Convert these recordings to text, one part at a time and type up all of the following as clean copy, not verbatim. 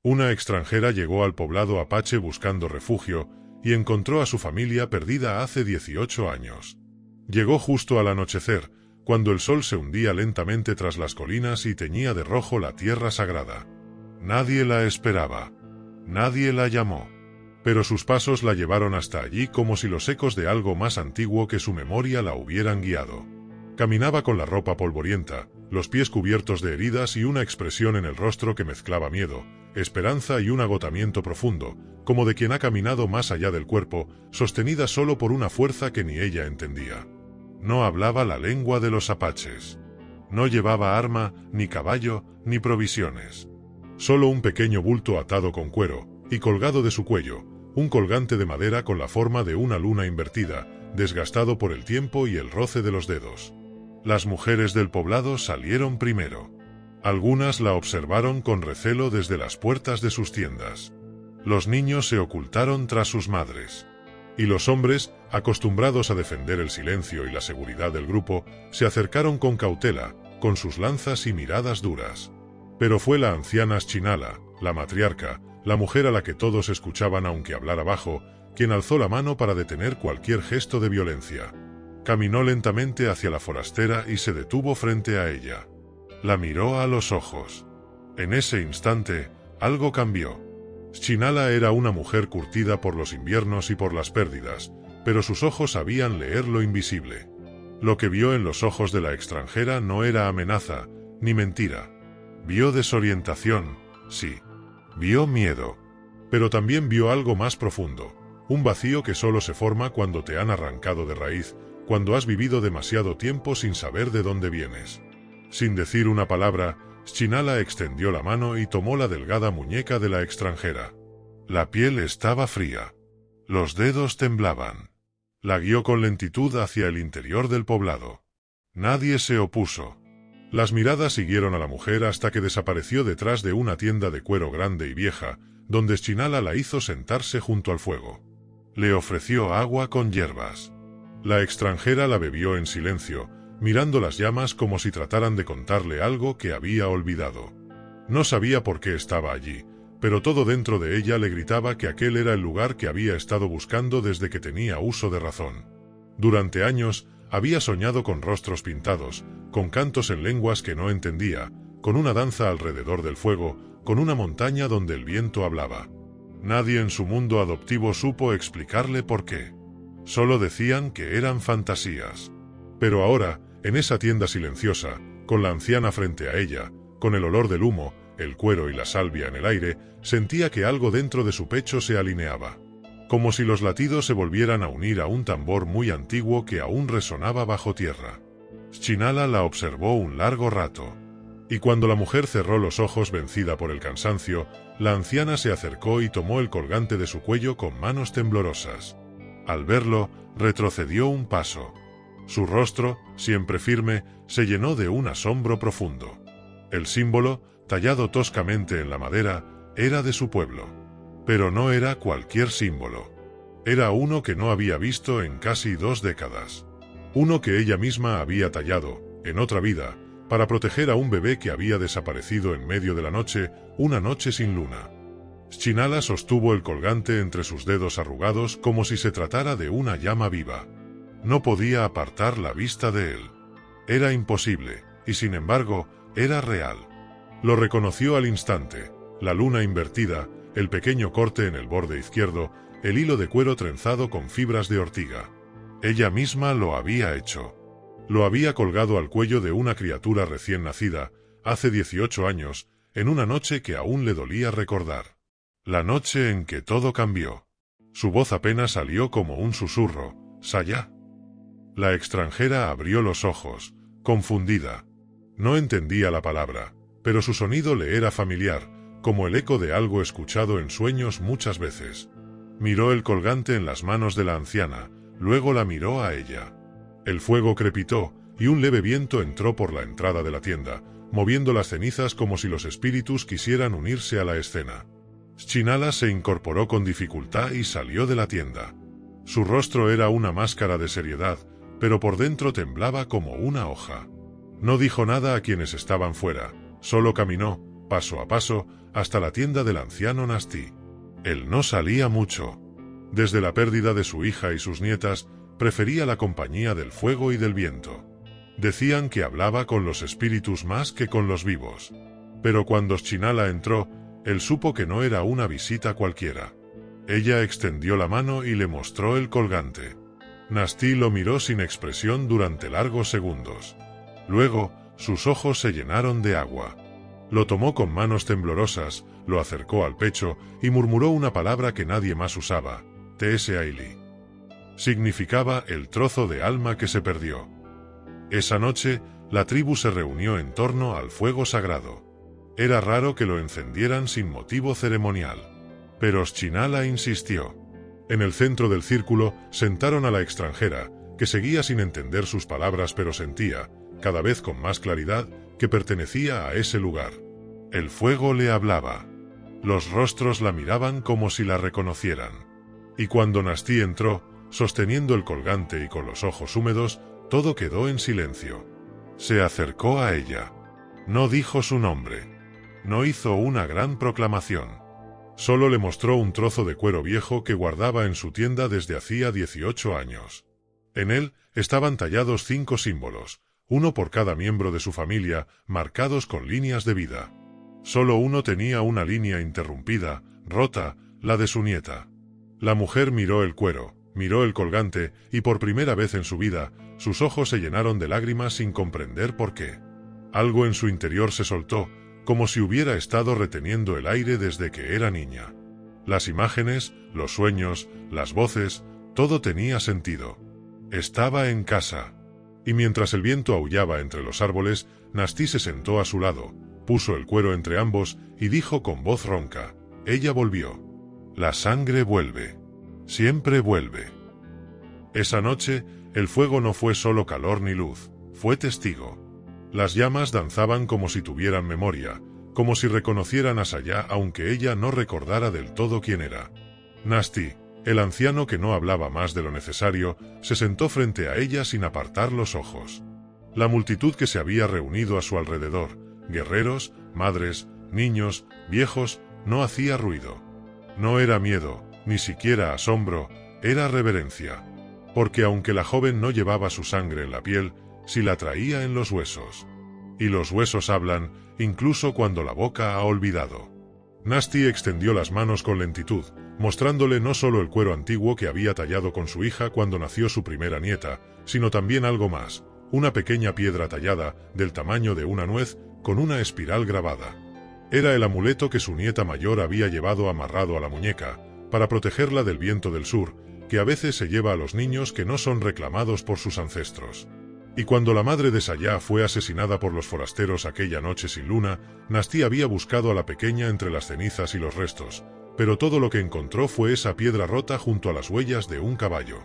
Una extranjera llegó al poblado apache buscando refugio y encontró a su familia perdida hace 18 años. Llegó justo al anochecer, cuando el sol se hundía lentamente tras las colinas y teñía de rojo la tierra sagrada. Nadie la esperaba. Nadie la llamó. Pero sus pasos la llevaron hasta allí como si los ecos de algo más antiguo que su memoria la hubieran guiado. Caminaba con la ropa polvorienta, los pies cubiertos de heridas y una expresión en el rostro que mezclaba miedo, esperanza y un agotamiento profundo, como de quien ha caminado más allá del cuerpo, sostenida solo por una fuerza que ni ella entendía. No hablaba la lengua de los apaches. No llevaba arma, ni caballo, ni provisiones. Solo un pequeño bulto atado con cuero, y colgado de su cuello, un colgante de madera con la forma de una luna invertida, desgastado por el tiempo y el roce de los dedos. Las mujeres del poblado salieron primero. Algunas la observaron con recelo desde las puertas de sus tiendas. Los niños se ocultaron tras sus madres. Y los hombres, acostumbrados a defender el silencio y la seguridad del grupo, se acercaron con cautela, con sus lanzas y miradas duras. Pero fue la anciana Xchinala, la matriarca, la mujer a la que todos escuchaban aunque hablara bajo, quien alzó la mano para detener cualquier gesto de violencia. Caminó lentamente hacia la forastera y se detuvo frente a ella. La miró a los ojos. En ese instante, algo cambió. Xchinala era una mujer curtida por los inviernos y por las pérdidas, pero sus ojos sabían leer lo invisible. Lo que vio en los ojos de la extranjera no era amenaza, ni mentira. Vio desorientación, sí. Vio miedo. Pero también vio algo más profundo. Un vacío que solo se forma cuando te han arrancado de raíz, cuando has vivido demasiado tiempo sin saber de dónde vienes. Sin decir una palabra, Xchinala extendió la mano y tomó la delgada muñeca de la extranjera. La piel estaba fría. Los dedos temblaban. La guió con lentitud hacia el interior del poblado. Nadie se opuso. Las miradas siguieron a la mujer hasta que desapareció detrás de una tienda de cuero grande y vieja, donde Xchinala la hizo sentarse junto al fuego. Le ofreció agua con hierbas. La extranjera la bebió en silencio, mirando las llamas como si trataran de contarle algo que había olvidado. No sabía por qué estaba allí, pero todo dentro de ella le gritaba que aquel era el lugar que había estado buscando desde que tenía uso de razón. Durante años, había soñado con rostros pintados, con cantos en lenguas que no entendía, con una danza alrededor del fuego, con una montaña donde el viento hablaba. Nadie en su mundo adoptivo supo explicarle por qué. Solo decían que eran fantasías. Pero ahora, en esa tienda silenciosa, con la anciana frente a ella, con el olor del humo, el cuero y la salvia en el aire, sentía que algo dentro de su pecho se alineaba. Como si los latidos se volvieran a unir a un tambor muy antiguo que aún resonaba bajo tierra. Xchinala la observó un largo rato. Y cuando la mujer cerró los ojos vencida por el cansancio, la anciana se acercó y tomó el colgante de su cuello con manos temblorosas. Al verlo, retrocedió un paso. Su rostro, siempre firme, se llenó de un asombro profundo. El símbolo, tallado toscamente en la madera, era de su pueblo. Pero no era cualquier símbolo. Era uno que no había visto en casi 2 décadas. Uno que ella misma había tallado, en otra vida, para proteger a un bebé que había desaparecido en medio de la noche, una noche sin luna. Xchinala sostuvo el colgante entre sus dedos arrugados como si se tratara de una llama viva. No podía apartar la vista de él. Era imposible, y sin embargo, era real. Lo reconoció al instante: la luna invertida, el pequeño corte en el borde izquierdo, el hilo de cuero trenzado con fibras de ortiga. Ella misma lo había hecho. Lo había colgado al cuello de una criatura recién nacida, hace 18 años, en una noche que aún le dolía recordar. La noche en que todo cambió. Su voz apenas salió como un susurro: «Saya». La extranjera abrió los ojos, confundida. No entendía la palabra, pero su sonido le era familiar, como el eco de algo escuchado en sueños muchas veces. Miró el colgante en las manos de la anciana, luego la miró a ella. El fuego crepitó, y un leve viento entró por la entrada de la tienda, moviendo las cenizas como si los espíritus quisieran unirse a la escena. Xchinala se incorporó con dificultad y salió de la tienda. Su rostro era una máscara de seriedad, pero por dentro temblaba como una hoja. No dijo nada a quienes estaban fuera, solo caminó, paso a paso, hasta la tienda del anciano Nasti. Él no salía mucho. Desde la pérdida de su hija y sus nietas, prefería la compañía del fuego y del viento. Decían que hablaba con los espíritus más que con los vivos. Pero cuando Chinala entró, él supo que no era una visita cualquiera. Ella extendió la mano y le mostró el colgante. Nasti lo miró sin expresión durante largos segundos. Luego, sus ojos se llenaron de agua. Lo tomó con manos temblorosas, lo acercó al pecho y murmuró una palabra que nadie más usaba, Tsaili. Significaba el trozo de alma que se perdió. Esa noche, la tribu se reunió en torno al fuego sagrado. Era raro que lo encendieran sin motivo ceremonial. Pero Chinala insistió. En el centro del círculo sentaron a la extranjera, que seguía sin entender sus palabras pero sentía, cada vez con más claridad, que pertenecía a ese lugar. El fuego le hablaba. Los rostros la miraban como si la reconocieran. Y cuando Nasti entró, sosteniendo el colgante y con los ojos húmedos, todo quedó en silencio. Se acercó a ella. No dijo su nombre. No hizo una gran proclamación. Solo le mostró un trozo de cuero viejo que guardaba en su tienda desde hacía 18 años. En él estaban tallados 5 símbolos, uno por cada miembro de su familia, marcados con líneas de vida. Solo uno tenía una línea interrumpida, rota, la de su nieta. La mujer miró el cuero, miró el colgante, y por primera vez en su vida, sus ojos se llenaron de lágrimas sin comprender por qué. Algo en su interior se soltó, como si hubiera estado reteniendo el aire desde que era niña. Las imágenes, los sueños, las voces, todo tenía sentido. Estaba en casa. Y mientras el viento aullaba entre los árboles, Nasti se sentó a su lado, puso el cuero entre ambos y dijo con voz ronca, ella volvió. La sangre vuelve. Siempre vuelve. Esa noche, el fuego no fue solo calor ni luz, fue testigo. Las llamas danzaban como si tuvieran memoria, como si reconocieran a Saya aunque ella no recordara del todo quién era. Nasti, el anciano que no hablaba más de lo necesario, se sentó frente a ella sin apartar los ojos. La multitud que se había reunido a su alrededor, guerreros, madres, niños, viejos, no hacía ruido. No era miedo, ni siquiera asombro, era reverencia. Porque aunque la joven no llevaba su sangre en la piel, sí la traía en los huesos. Y los huesos hablan, incluso cuando la boca ha olvidado. Nasti extendió las manos con lentitud, mostrándole no solo el cuero antiguo que había tallado con su hija cuando nació su primera nieta, sino también algo más, una pequeña piedra tallada, del tamaño de una nuez, con una espiral grabada. Era el amuleto que su nieta mayor había llevado amarrado a la muñeca, para protegerla del viento del sur, que a veces se lleva a los niños que no son reclamados por sus ancestros. Y cuando la madre de Saya fue asesinada por los forasteros aquella noche sin luna, Nasti había buscado a la pequeña entre las cenizas y los restos, pero todo lo que encontró fue esa piedra rota junto a las huellas de un caballo.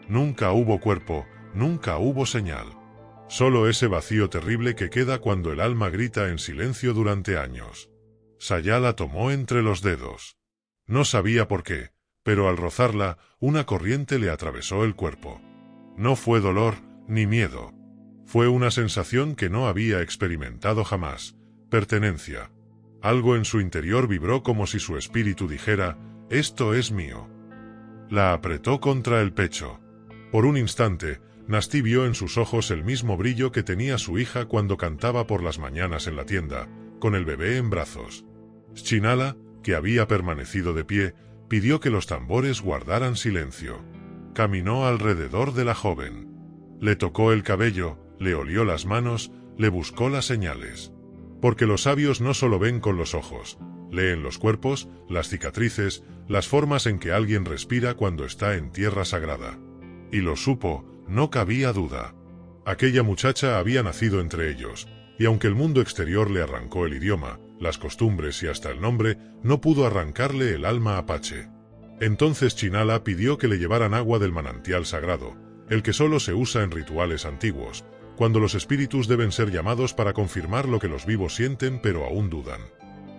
Nunca hubo cuerpo, nunca hubo señal. Solo ese vacío terrible que queda cuando el alma grita en silencio durante años. Saya la tomó entre los dedos. No sabía por qué, pero al rozarla, una corriente le atravesó el cuerpo. No fue dolor, ni miedo. Fue una sensación que no había experimentado jamás, pertenencia. Algo en su interior vibró como si su espíritu dijera, esto es mío. La apretó contra el pecho. Por un instante, Nasti vio en sus ojos el mismo brillo que tenía su hija cuando cantaba por las mañanas en la tienda, con el bebé en brazos. Chinala, que había permanecido de pie, pidió que los tambores guardaran silencio. Caminó alrededor de la joven. Le tocó el cabello, le olió las manos, le buscó las señales. Porque los sabios no solo ven con los ojos, leen los cuerpos, las cicatrices, las formas en que alguien respira cuando está en tierra sagrada. Y lo supo, no cabía duda. Aquella muchacha había nacido entre ellos, y aunque el mundo exterior le arrancó el idioma, las costumbres y hasta el nombre, no pudo arrancarle el alma apache. Entonces Chinala pidió que le llevaran agua del manantial sagrado, el que solo se usa en rituales antiguos, cuando los espíritus deben ser llamados para confirmar lo que los vivos sienten pero aún dudan.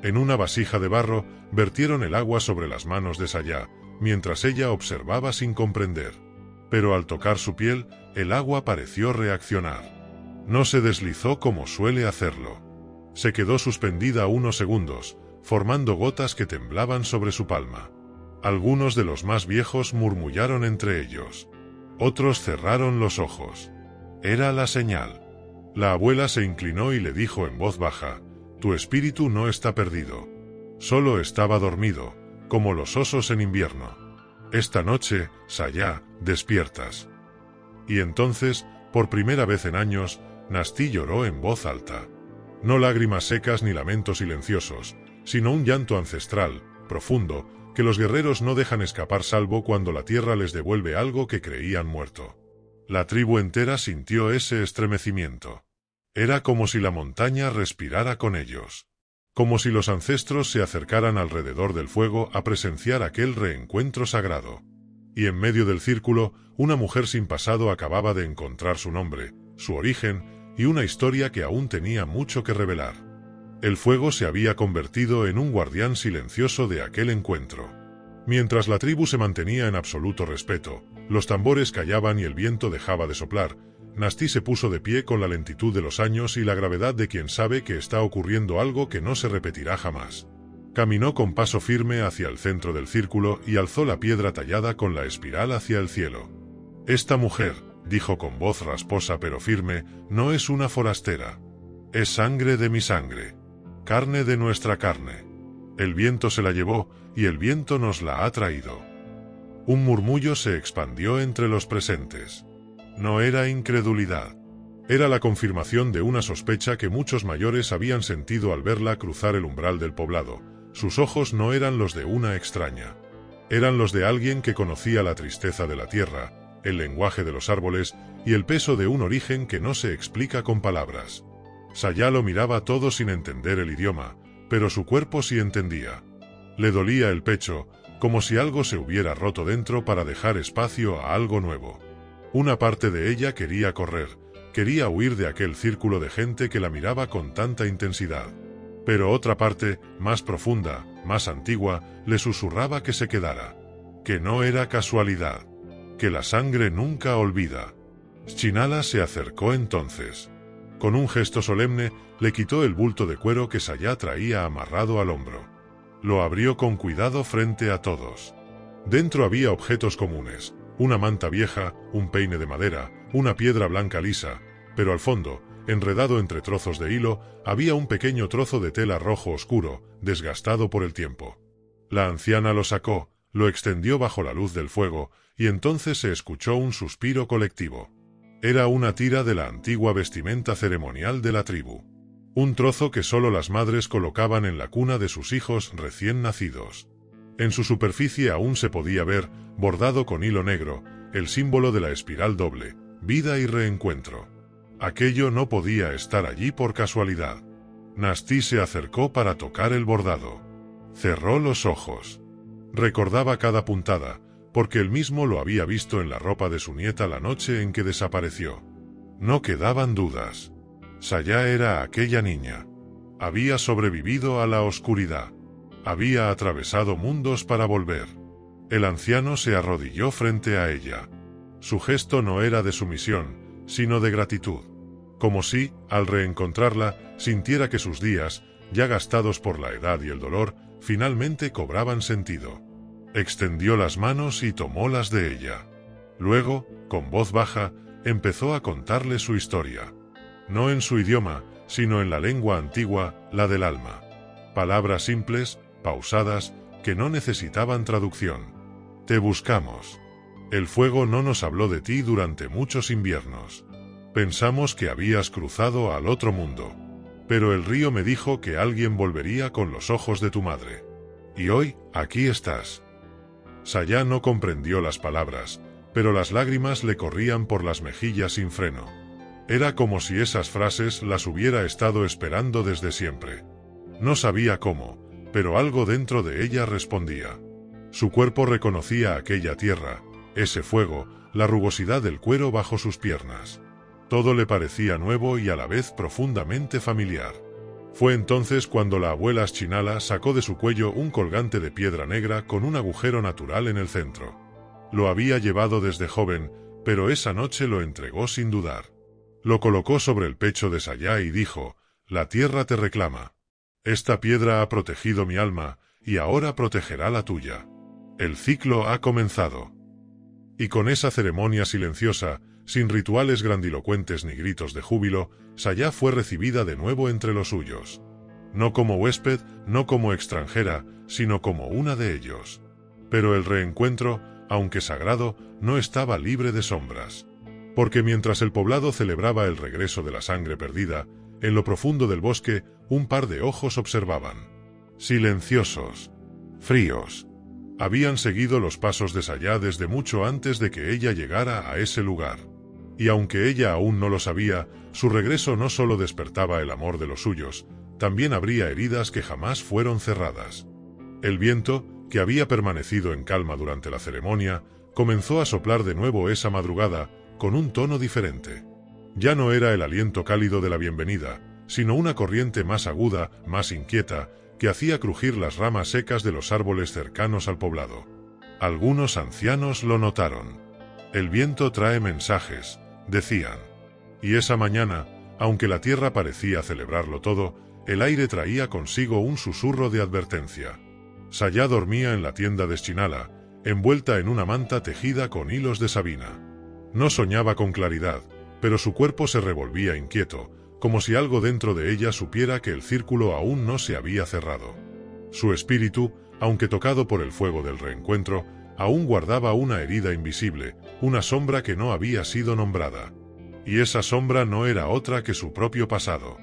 En una vasija de barro, vertieron el agua sobre las manos de Saya, mientras ella observaba sin comprender. Pero al tocar su piel, el agua pareció reaccionar. No se deslizó como suele hacerlo. Se quedó suspendida unos segundos, formando gotas que temblaban sobre su palma. Algunos de los más viejos murmullaron entre ellos. Otros cerraron los ojos. Era la señal. La abuela se inclinó y le dijo en voz baja: «Tu espíritu no está perdido. Solo estaba dormido, como los osos en invierno. Esta noche, Sayá, despiertas». Y entonces, por primera vez en años, Nastí lloró en voz alta. No lágrimas secas ni lamentos silenciosos, sino un llanto ancestral, profundo, que los guerreros no dejan escapar salvo cuando la tierra les devuelve algo que creían muerto. La tribu entera sintió ese estremecimiento. Era como si la montaña respirara con ellos. Como si los ancestros se acercaran alrededor del fuego a presenciar aquel reencuentro sagrado. Y en medio del círculo, una mujer sin pasado acababa de encontrar su nombre, su origen, y una historia que aún tenía mucho que revelar. El fuego se había convertido en un guardián silencioso de aquel encuentro. Mientras la tribu se mantenía en absoluto respeto, los tambores callaban y el viento dejaba de soplar, Nastí se puso de pie con la lentitud de los años y la gravedad de quien sabe que está ocurriendo algo que no se repetirá jamás. Caminó con paso firme hacia el centro del círculo y alzó la piedra tallada con la espiral hacia el cielo. «Esta mujer», dijo con voz rasposa pero firme, «no es una forastera. Es sangre de mi sangre. Carne de nuestra carne. El viento se la llevó, y el viento nos la ha traído». Un murmullo se expandió entre los presentes. No era incredulidad. Era la confirmación de una sospecha que muchos mayores habían sentido al verla cruzar el umbral del poblado. Sus ojos no eran los de una extraña. Eran los de alguien que conocía la tristeza de la tierra, el lenguaje de los árboles y el peso de un origen que no se explica con palabras. Sayá lo miraba todo sin entender el idioma, pero su cuerpo sí entendía. Le dolía el pecho, como si algo se hubiera roto dentro para dejar espacio a algo nuevo. Una parte de ella quería correr, quería huir de aquel círculo de gente que la miraba con tanta intensidad. Pero otra parte, más profunda, más antigua, le susurraba que se quedara. Que no era casualidad. Que la sangre nunca olvida. Chinala se acercó entonces. Con un gesto solemne, le quitó el bulto de cuero que Sayá traía amarrado al hombro. Lo abrió con cuidado frente a todos. Dentro había objetos comunes. Una manta vieja, un peine de madera, una piedra blanca lisa, pero al fondo, enredado entre trozos de hilo, había un pequeño trozo de tela rojo oscuro, desgastado por el tiempo. La anciana lo sacó, lo extendió bajo la luz del fuego, y entonces se escuchó un suspiro colectivo. Era una tira de la antigua vestimenta ceremonial de la tribu. Un trozo que solo las madres colocaban en la cuna de sus hijos recién nacidos. En su superficie aún se podía ver, bordado con hilo negro, el símbolo de la espiral doble, vida y reencuentro. Aquello no podía estar allí por casualidad. Nastí se acercó para tocar el bordado. Cerró los ojos. Recordaba cada puntada, porque él mismo lo había visto en la ropa de su nieta la noche en que desapareció. No quedaban dudas. Sayá era aquella niña. Había sobrevivido a la oscuridad. Había atravesado mundos para volver. El anciano se arrodilló frente a ella. Su gesto no era de sumisión, sino de gratitud. Como si, al reencontrarla, sintiera que sus días, ya gastados por la edad y el dolor, finalmente cobraban sentido. Extendió las manos y tomó las de ella. Luego, con voz baja, empezó a contarle su historia. No en su idioma, sino en la lengua antigua, la del alma. Palabras simples, pausadas, que no necesitaban traducción. Te buscamos. El fuego no nos habló de ti durante muchos inviernos. Pensamos que habías cruzado al otro mundo. Pero el río me dijo que alguien volvería con los ojos de tu madre. Y hoy, aquí estás. Sayá no comprendió las palabras, pero las lágrimas le corrían por las mejillas sin freno. Era como si esas frases las hubiera estado esperando desde siempre. No sabía cómo, pero algo dentro de ella respondía. Su cuerpo reconocía aquella tierra, ese fuego, la rugosidad del cuero bajo sus piernas. Todo le parecía nuevo y a la vez profundamente familiar. Fue entonces cuando la abuela Chinala sacó de su cuello un colgante de piedra negra con un agujero natural en el centro. Lo había llevado desde joven, pero esa noche lo entregó sin dudar. Lo colocó sobre el pecho de Sayá y dijo: «La tierra te reclama». Esta piedra ha protegido mi alma, y ahora protegerá la tuya. El ciclo ha comenzado. Y con esa ceremonia silenciosa, sin rituales grandilocuentes ni gritos de júbilo, Saya fue recibida de nuevo entre los suyos. No como huésped, no como extranjera, sino como una de ellos. Pero el reencuentro, aunque sagrado, no estaba libre de sombras. Porque mientras el poblado celebraba el regreso de la sangre perdida, en lo profundo del bosque, un par de ojos observaban. Silenciosos. Fríos. Habían seguido los pasos de Saya desde mucho antes de que ella llegara a ese lugar. Y aunque ella aún no lo sabía, su regreso no solo despertaba el amor de los suyos, también abría heridas que jamás fueron cerradas. El viento, que había permanecido en calma durante la ceremonia, comenzó a soplar de nuevo esa madrugada, con un tono diferente. Ya no era el aliento cálido de la bienvenida, sino una corriente más aguda, más inquieta, que hacía crujir las ramas secas de los árboles cercanos al poblado. Algunos ancianos lo notaron. El viento trae mensajes, decían. Y esa mañana, aunque la tierra parecía celebrarlo todo, el aire traía consigo un susurro de advertencia. Saya dormía en la tienda de Schinala, envuelta en una manta tejida con hilos de sabina. No soñaba con claridad, pero su cuerpo se revolvía inquieto, como si algo dentro de ella supiera que el círculo aún no se había cerrado. Su espíritu, aunque tocado por el fuego del reencuentro, aún guardaba una herida invisible, una sombra que no había sido nombrada. Y esa sombra no era otra que su propio pasado.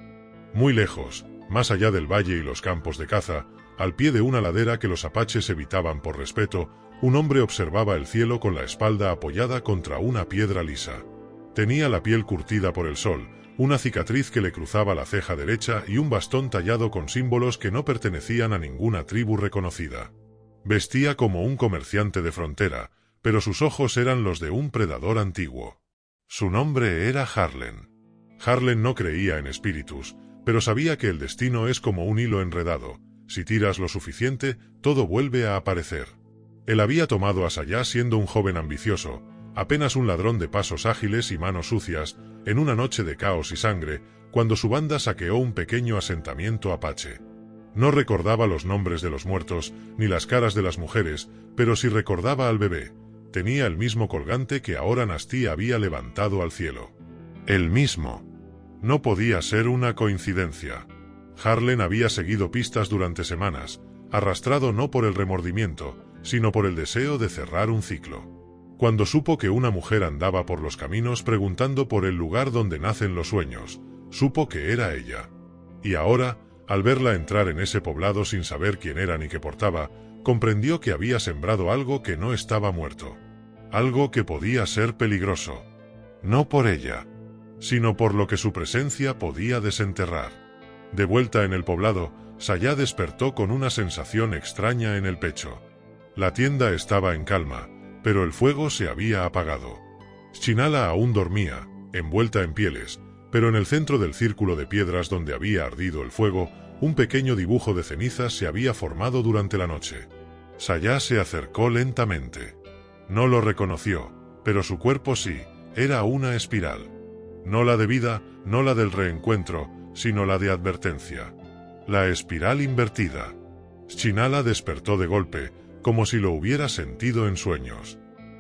Muy lejos, más allá del valle y los campos de caza, al pie de una ladera que los apaches evitaban por respeto, un hombre observaba el cielo con la espalda apoyada contra una piedra lisa. Tenía la piel curtida por el sol, una cicatriz que le cruzaba la ceja derecha y un bastón tallado con símbolos que no pertenecían a ninguna tribu reconocida. Vestía como un comerciante de frontera, pero sus ojos eran los de un predador antiguo. Su nombre era Harlen. Harlen no creía en espíritus, pero sabía que el destino es como un hilo enredado. Si tiras lo suficiente, todo vuelve a aparecer. Él había tomado a Saya siendo un joven ambicioso, apenas un ladrón de pasos ágiles y manos sucias, en una noche de caos y sangre, cuando su banda saqueó un pequeño asentamiento apache. No recordaba los nombres de los muertos, ni las caras de las mujeres, pero sí recordaba al bebé. Tenía el mismo colgante que ahora Nasty había levantado al cielo. El mismo. No podía ser una coincidencia. Harlen había seguido pistas durante semanas, arrastrado no por el remordimiento, sino por el deseo de cerrar un ciclo. Cuando supo que una mujer andaba por los caminos preguntando por el lugar donde nacen los sueños, supo que era ella. Y ahora, al verla entrar en ese poblado sin saber quién era ni qué portaba, comprendió que había sembrado algo que no estaba muerto. Algo que podía ser peligroso. No por ella, sino por lo que su presencia podía desenterrar. De vuelta en el poblado, Saya despertó con una sensación extraña en el pecho. La tienda estaba en calma, pero el fuego se había apagado. Schinala aún dormía, envuelta en pieles, pero en el centro del círculo de piedras donde había ardido el fuego, un pequeño dibujo de cenizas se había formado durante la noche. Saya se acercó lentamente. No lo reconoció, pero su cuerpo sí, era una espiral. No la de vida, no la del reencuentro, sino la de advertencia. La espiral invertida. Schinala despertó de golpe, como si lo hubiera sentido en sueños.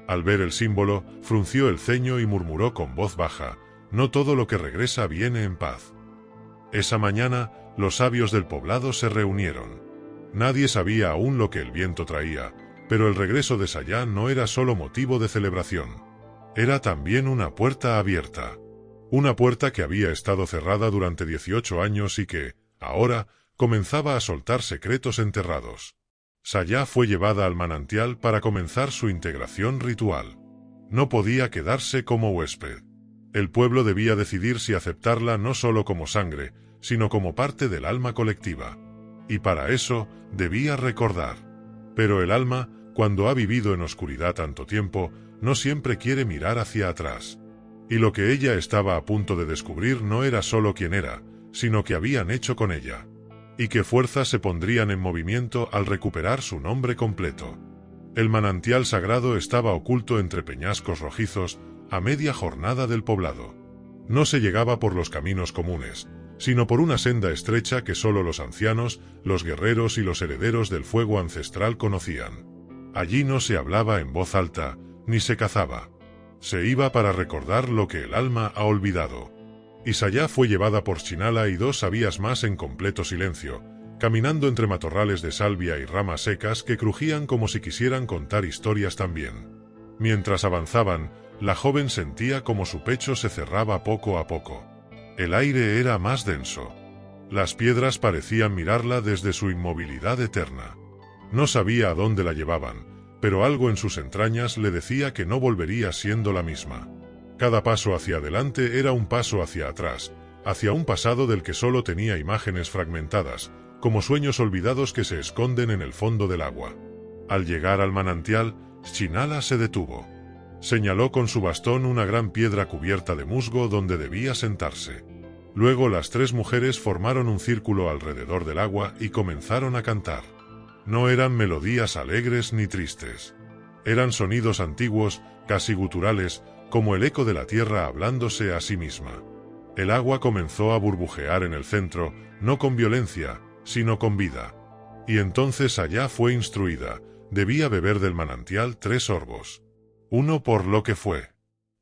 Al ver el símbolo, frunció el ceño y murmuró con voz baja: «No todo lo que regresa viene en paz». Esa mañana, los sabios del poblado se reunieron. Nadie sabía aún lo que el viento traía, pero el regreso de Saya no era solo motivo de celebración. Era también una puerta abierta. Una puerta que había estado cerrada durante 18 años y que, ahora, comenzaba a soltar secretos enterrados. Saya fue llevada al manantial para comenzar su integración ritual. No podía quedarse como huésped. El pueblo debía decidir si aceptarla no solo como sangre, sino como parte del alma colectiva. Y para eso, debía recordar. Pero el alma, cuando ha vivido en oscuridad tanto tiempo, no siempre quiere mirar hacia atrás. Y lo que ella estaba a punto de descubrir no era solo quién era, sino qué habían hecho con ella. Y qué fuerzas se pondrían en movimiento al recuperar su nombre completo. El manantial sagrado estaba oculto entre peñascos rojizos, a media jornada del poblado. No se llegaba por los caminos comunes, sino por una senda estrecha que solo los ancianos, los guerreros y los herederos del fuego ancestral conocían. Allí no se hablaba en voz alta, ni se cazaba. Se iba para recordar lo que el alma ha olvidado. Y Sayá fue llevada por Chinala y 2 sabías más en completo silencio, caminando entre matorrales de salvia y ramas secas que crujían como si quisieran contar historias también. Mientras avanzaban, la joven sentía como su pecho se cerraba poco a poco. El aire era más denso. Las piedras parecían mirarla desde su inmovilidad eterna. No sabía a dónde la llevaban, pero algo en sus entrañas le decía que no volvería siendo la misma. Cada paso hacia adelante era un paso hacia atrás, hacia un pasado del que solo tenía imágenes fragmentadas, como sueños olvidados que se esconden en el fondo del agua. Al llegar al manantial, Chinala se detuvo. Señaló con su bastón una gran piedra cubierta de musgo donde debía sentarse. Luego las 3 mujeres formaron un círculo alrededor del agua y comenzaron a cantar. No eran melodías alegres ni tristes. Eran sonidos antiguos, casi guturales, como el eco de la tierra hablándose a sí misma. El agua comenzó a burbujear en el centro, no con violencia, sino con vida. Y entonces Sayá fue instruida, debía beber del manantial 3 sorbos. Uno por lo que fue.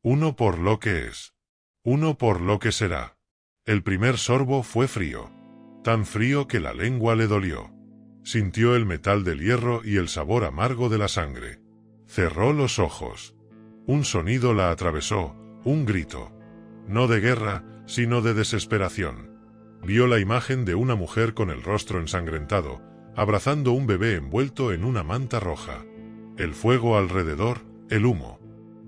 Uno por lo que es. Uno por lo que será. El primer sorbo fue frío. Tan frío que la lengua le dolió. Sintió el metal del hierro y el sabor amargo de la sangre. Cerró los ojos. Un sonido la atravesó, un grito. No de guerra, sino de desesperación. Vio la imagen de una mujer con el rostro ensangrentado, abrazando un bebé envuelto en una manta roja. El fuego alrededor, el humo.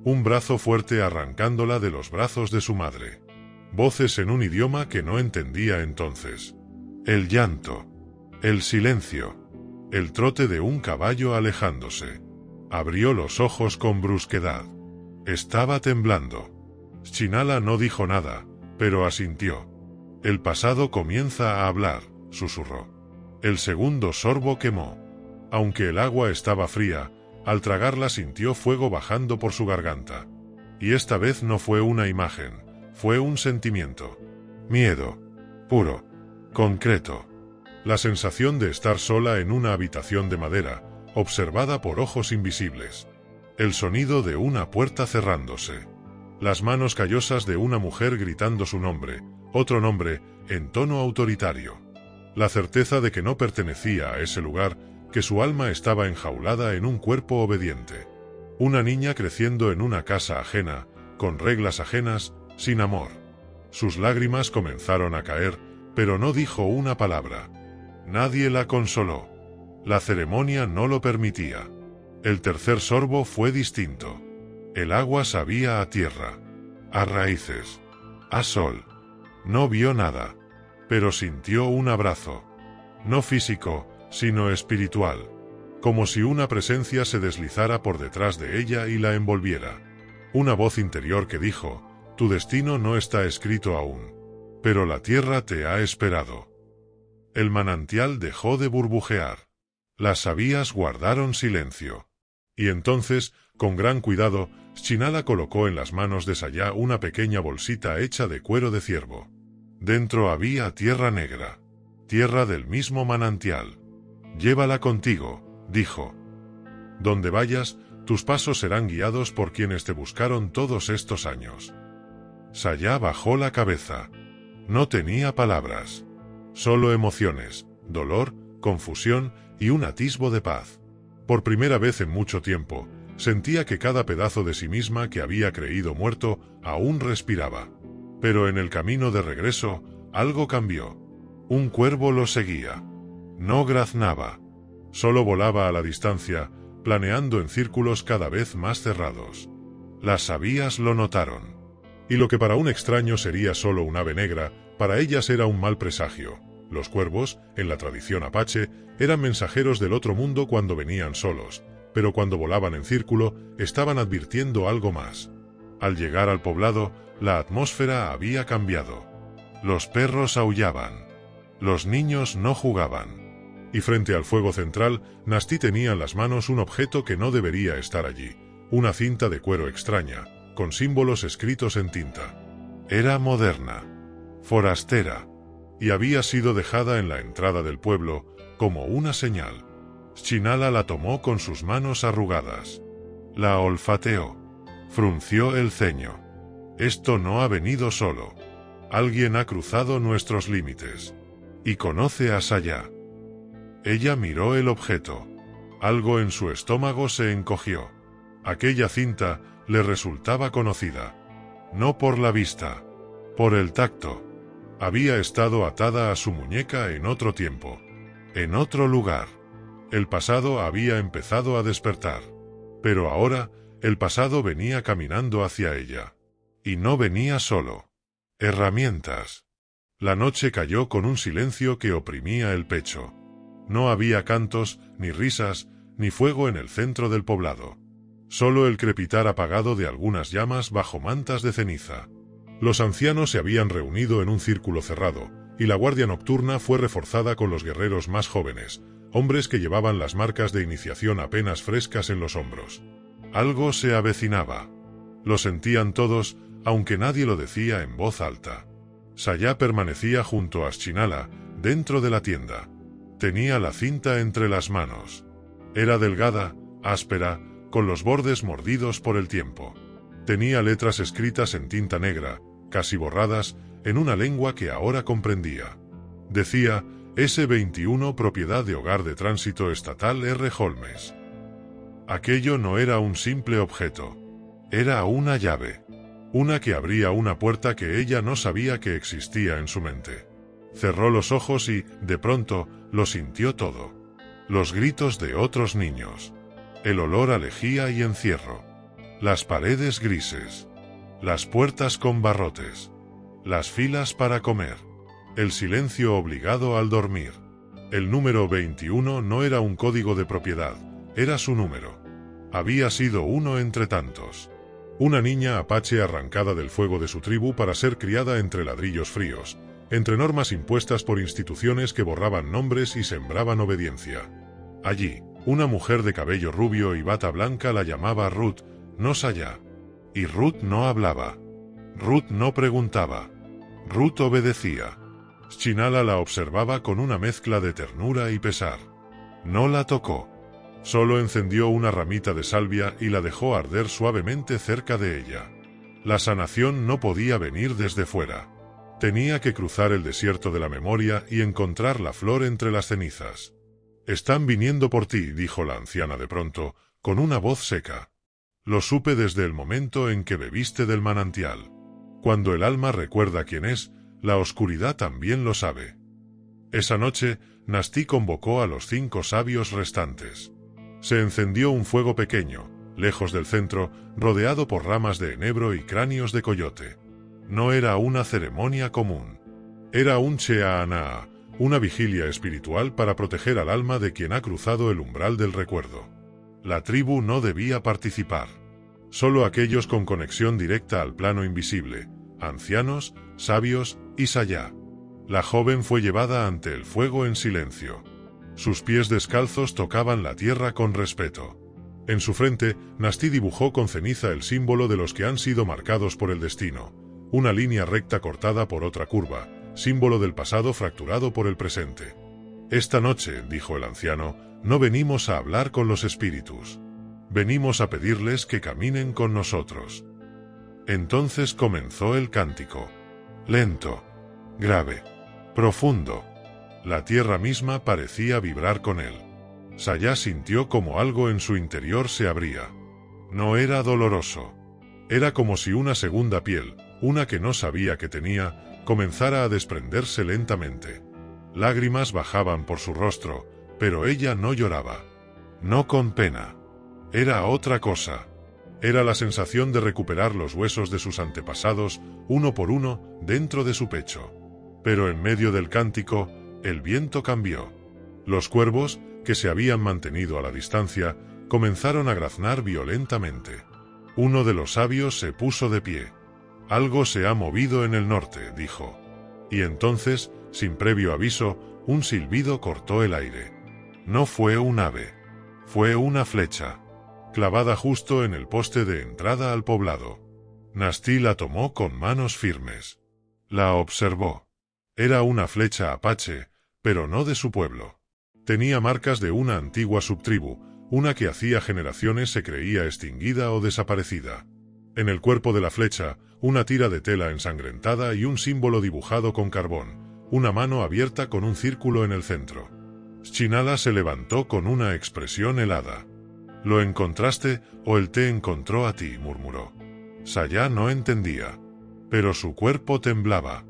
Un brazo fuerte arrancándola de los brazos de su madre. Voces en un idioma que no entendía entonces. El llanto. El silencio. El trote de un caballo alejándose. Abrió los ojos con brusquedad. Estaba temblando. Chinala no dijo nada, pero asintió. El pasado comienza a hablar, susurró. El segundo sorbo quemó. Aunque el agua estaba fría, al tragarla sintió fuego bajando por su garganta. Y esta vez no fue una imagen, fue un sentimiento. Miedo. Puro. Concreto. La sensación de estar sola en una habitación de madera, observada por ojos invisibles. El sonido de una puerta cerrándose. Las manos callosas de una mujer gritando su nombre, otro nombre, en tono autoritario. La certeza de que no pertenecía a ese lugar, que su alma estaba enjaulada en un cuerpo obediente. Una niña creciendo en una casa ajena, con reglas ajenas, sin amor. Sus lágrimas comenzaron a caer, pero no dijo una palabra. Nadie la consoló. La ceremonia no lo permitía. El tercer sorbo fue distinto. El agua sabía a tierra, a raíces, a sol. No vio nada, pero sintió un abrazo. No físico, sino espiritual. Como si una presencia se deslizara por detrás de ella y la envolviera. Una voz interior que dijo, tu destino no está escrito aún. Pero la tierra te ha esperado. El manantial dejó de burbujear. Las sabías guardaron silencio. Y entonces, con gran cuidado, Chinala colocó en las manos de Sayá una pequeña bolsita hecha de cuero de ciervo. Dentro había tierra negra. Tierra del mismo manantial. Llévala contigo, dijo. Donde vayas, tus pasos serán guiados por quienes te buscaron todos estos años. Sayá bajó la cabeza. No tenía palabras. Solo emociones, dolor, confusión y un atisbo de paz. Por primera vez en mucho tiempo, sentía que cada pedazo de sí misma que había creído muerto aún respiraba. Pero en el camino de regreso, algo cambió. Un cuervo lo seguía. No graznaba. Solo volaba a la distancia, planeando en círculos cada vez más cerrados. Las sabías lo notaron. Y lo que para un extraño sería solo un ave negra, para ellas era un mal presagio. Los cuervos, en la tradición apache, eran mensajeros del otro mundo cuando venían solos, pero cuando volaban en círculo, estaban advirtiendo algo más. Al llegar al poblado, la atmósfera había cambiado. Los perros aullaban. Los niños no jugaban. Y frente al fuego central, Nasti tenía en las manos un objeto que no debería estar allí, una cinta de cuero extraña, con símbolos escritos en tinta. Era moderna. Forastera. y había sido dejada en la entrada del pueblo como una señal. Schinala la tomó con sus manos arrugadas. La olfateó. Frunció el ceño. Esto no ha venido solo. Alguien ha cruzado nuestros límites. Y conoce a Saya. Ella miró el objeto. Algo en su estómago se encogió. Aquella cinta le resultaba conocida. No por la vista, por el tacto. Había estado atada a su muñeca en otro tiempo, en otro lugar. El pasado había empezado a despertar. Pero ahora, el pasado venía caminando hacia ella. Y no venía solo. Herramientas. La noche cayó con un silencio que oprimía el pecho. No había cantos, ni risas, ni fuego en el centro del poblado. Solo el crepitar apagado de algunas llamas bajo mantas de ceniza. Los ancianos se habían reunido en un círculo cerrado, y la guardia nocturna fue reforzada con los guerreros más jóvenes, hombres que llevaban las marcas de iniciación apenas frescas en los hombros. Algo se avecinaba. Lo sentían todos, aunque nadie lo decía en voz alta. Saya permanecía junto a Schinala, dentro de la tienda. Tenía la cinta entre las manos. Era delgada, áspera, con los bordes mordidos por el tiempo. Tenía letras escritas en tinta negra, casi borradas, en una lengua que ahora comprendía. Decía, S21 propiedad de Hogar de Tránsito Estatal R. Holmes. Aquello no era un simple objeto. Era una llave. Una que abría una puerta que ella no sabía que existía en su mente. Cerró los ojos y, de pronto, lo sintió todo. Los gritos de otros niños. El olor a lejía y encierro. Las paredes grises. Las puertas con barrotes. Las filas para comer. El silencio obligado al dormir. El número 21 no era un código de propiedad, era su número. Había sido uno entre tantos. Una niña apache arrancada del fuego de su tribu para ser criada entre ladrillos fríos, entre normas impuestas por instituciones que borraban nombres y sembraban obediencia. Allí, una mujer de cabello rubio y bata blanca la llamaba Ruth, no Saya. Y Ruth no hablaba. Ruth no preguntaba. Ruth obedecía. Schinala la observaba con una mezcla de ternura y pesar. No la tocó. Solo encendió una ramita de salvia y la dejó arder suavemente cerca de ella. La sanación no podía venir desde fuera. Tenía que cruzar el desierto de la memoria y encontrar la flor entre las cenizas. «Están viniendo por ti», dijo la anciana de pronto, con una voz seca. «Lo supe desde el momento en que bebiste del manantial. Cuando el alma recuerda quién es, la oscuridad también lo sabe». Esa noche, Nasti convocó a los 5 sabios restantes. Se encendió un fuego pequeño, lejos del centro, rodeado por ramas de enebro y cráneos de coyote. No era una ceremonia común. Era un Cheanaa, una vigilia espiritual para proteger al alma de quien ha cruzado el umbral del recuerdo. La tribu no debía participar. Solo aquellos con conexión directa al plano invisible, ancianos, sabios y Saya. La joven fue llevada ante el fuego en silencio. Sus pies descalzos tocaban la tierra con respeto. En su frente, Nasti dibujó con ceniza el símbolo de los que han sido marcados por el destino, una línea recta cortada por otra curva, símbolo del pasado fracturado por el presente. «Esta noche», dijo el anciano, «no venimos a hablar con los espíritus. Venimos a pedirles que caminen con nosotros». Entonces comenzó el cántico. Lento, grave, profundo. La tierra misma parecía vibrar con él. Saya sintió como algo en su interior se abría. No era doloroso. Era como si una segunda piel, una que no sabía que tenía, comenzara a desprenderse lentamente. Lágrimas bajaban por su rostro, pero ella no lloraba. No con pena. Era otra cosa. Era la sensación de recuperar los huesos de sus antepasados, uno por uno, dentro de su pecho. Pero en medio del cántico, el viento cambió. Los cuervos, que se habían mantenido a la distancia, comenzaron a graznar violentamente. Uno de los sabios se puso de pie. «Algo se ha movido en el norte», dijo. Y entonces, sin previo aviso, un silbido cortó el aire. No fue un ave. Fue una flecha, clavada justo en el poste de entrada al poblado. Nasti la tomó con manos firmes. La observó. Era una flecha apache, pero no de su pueblo. Tenía marcas de una antigua subtribu, una que hacía generaciones se creía extinguida o desaparecida. En el cuerpo de la flecha, una tira de tela ensangrentada y un símbolo dibujado con carbón, una mano abierta con un círculo en el centro. Schinala se levantó con una expresión helada. «¿Lo encontraste o él te encontró a ti?», murmuró. Saya no entendía. Pero su cuerpo temblaba.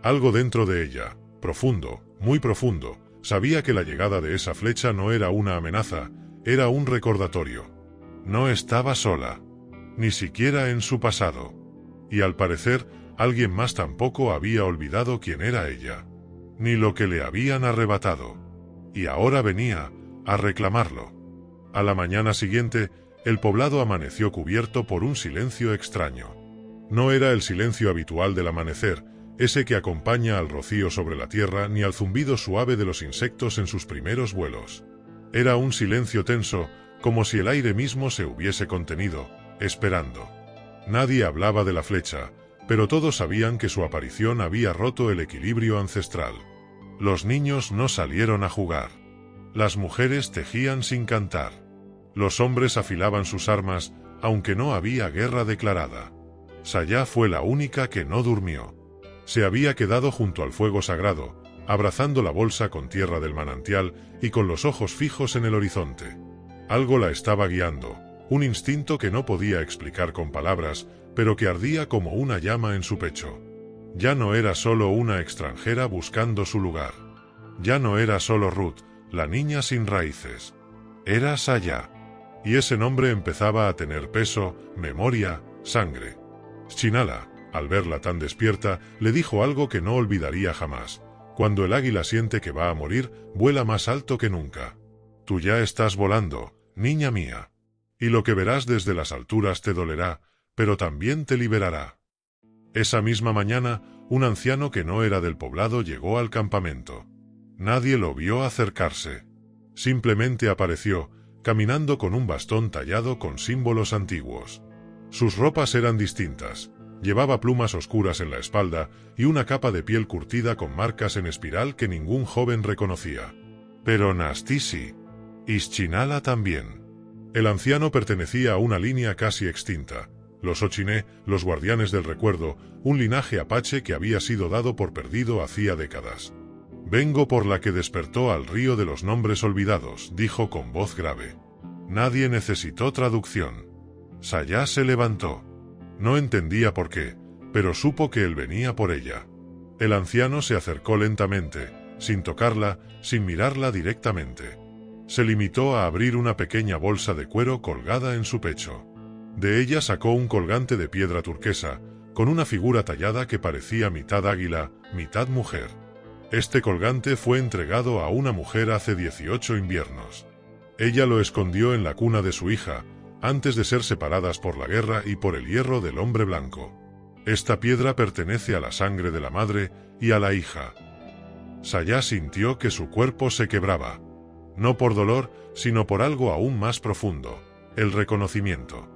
Algo dentro de ella, profundo, muy profundo, sabía que la llegada de esa flecha no era una amenaza, era un recordatorio. No estaba sola. Ni siquiera en su pasado. Y al parecer, alguien más tampoco había olvidado quién era ella. Ni lo que le habían arrebatado. Y ahora venía a reclamarlo. A la mañana siguiente, el poblado amaneció cubierto por un silencio extraño. No era el silencio habitual del amanecer, ese que acompaña al rocío sobre la tierra ni al zumbido suave de los insectos en sus primeros vuelos. Era un silencio tenso, como si el aire mismo se hubiese contenido, esperando. Nadie hablaba de la flecha, pero todos sabían que su aparición había roto el equilibrio ancestral. Los niños no salieron a jugar. Las mujeres tejían sin cantar. Los hombres afilaban sus armas, aunque no había guerra declarada. Saya fue la única que no durmió. Se había quedado junto al fuego sagrado, abrazando la bolsa con tierra del manantial y con los ojos fijos en el horizonte. Algo la estaba guiando, un instinto que no podía explicar con palabras, pero que ardía como una llama en su pecho. Ya no era solo una extranjera buscando su lugar. Ya no era solo Ruth, la niña sin raíces. Era Saya. Y ese nombre empezaba a tener peso, memoria, sangre. Schinala, al verla tan despierta, le dijo algo que no olvidaría jamás. Cuando el águila siente que va a morir, vuela más alto que nunca. Tú ya estás volando, niña mía. Y lo que verás desde las alturas te dolerá, pero también te liberará. Esa misma mañana, un anciano que no era del poblado llegó al campamento. Nadie lo vio acercarse. Simplemente apareció, caminando con un bastón tallado con símbolos antiguos. Sus ropas eran distintas. Llevaba plumas oscuras en la espalda y una capa de piel curtida con marcas en espiral que ningún joven reconocía. Pero Nasti sí. Y Schinala también. El anciano pertenecía a una línea casi extinta. Los Ochine, los guardianes del recuerdo, un linaje apache que había sido dado por perdido hacía décadas. «Vengo por la que despertó al río de los nombres olvidados», dijo con voz grave. Nadie necesitó traducción. Saya se levantó. No entendía por qué, pero supo que él venía por ella. El anciano se acercó lentamente, sin tocarla, sin mirarla directamente. Se limitó a abrir una pequeña bolsa de cuero colgada en su pecho. De ella sacó un colgante de piedra turquesa, con una figura tallada que parecía mitad águila, mitad mujer. Este colgante fue entregado a una mujer hace 18 inviernos. Ella lo escondió en la cuna de su hija, antes de ser separadas por la guerra y por el hierro del hombre blanco. Esta piedra pertenece a la sangre de la madre y a la hija. Saya sintió que su cuerpo se quebraba. No por dolor, sino por algo aún más profundo, el reconocimiento.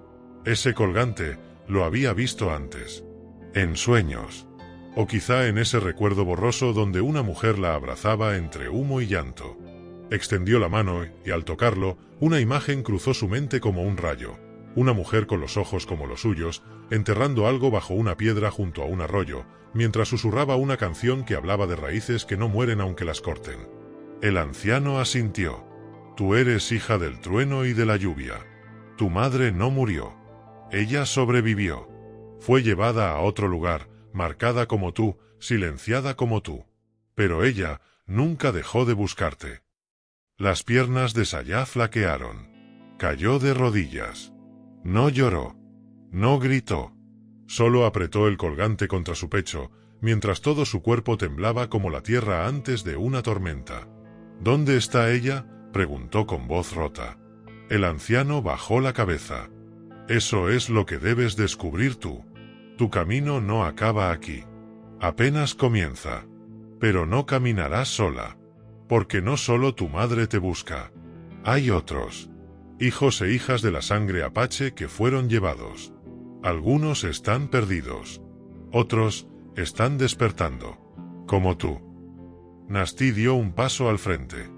Ese colgante lo había visto antes. En sueños. O quizá en ese recuerdo borroso donde una mujer la abrazaba entre humo y llanto. Extendió la mano y al tocarlo, una imagen cruzó su mente como un rayo. Una mujer con los ojos como los suyos, enterrando algo bajo una piedra junto a un arroyo, mientras susurraba una canción que hablaba de raíces que no mueren aunque las corten. El anciano asintió. Tú eres hija del trueno y de la lluvia. Tu madre no murió. Ella sobrevivió. Fue llevada a otro lugar, marcada como tú, silenciada como tú. Pero ella nunca dejó de buscarte. Las piernas de Saya flaquearon. Cayó de rodillas. No lloró. No gritó. Solo apretó el colgante contra su pecho, mientras todo su cuerpo temblaba como la tierra antes de una tormenta. ¿Dónde está ella?, preguntó con voz rota. El anciano bajó la cabeza. Eso es lo que debes descubrir tú. Tu camino no acaba aquí. Apenas comienza. Pero no caminarás sola. Porque no solo tu madre te busca. Hay otros. Hijos e hijas de la sangre apache que fueron llevados. Algunos están perdidos. Otros están despertando. Como tú. Nastí dio un paso al frente.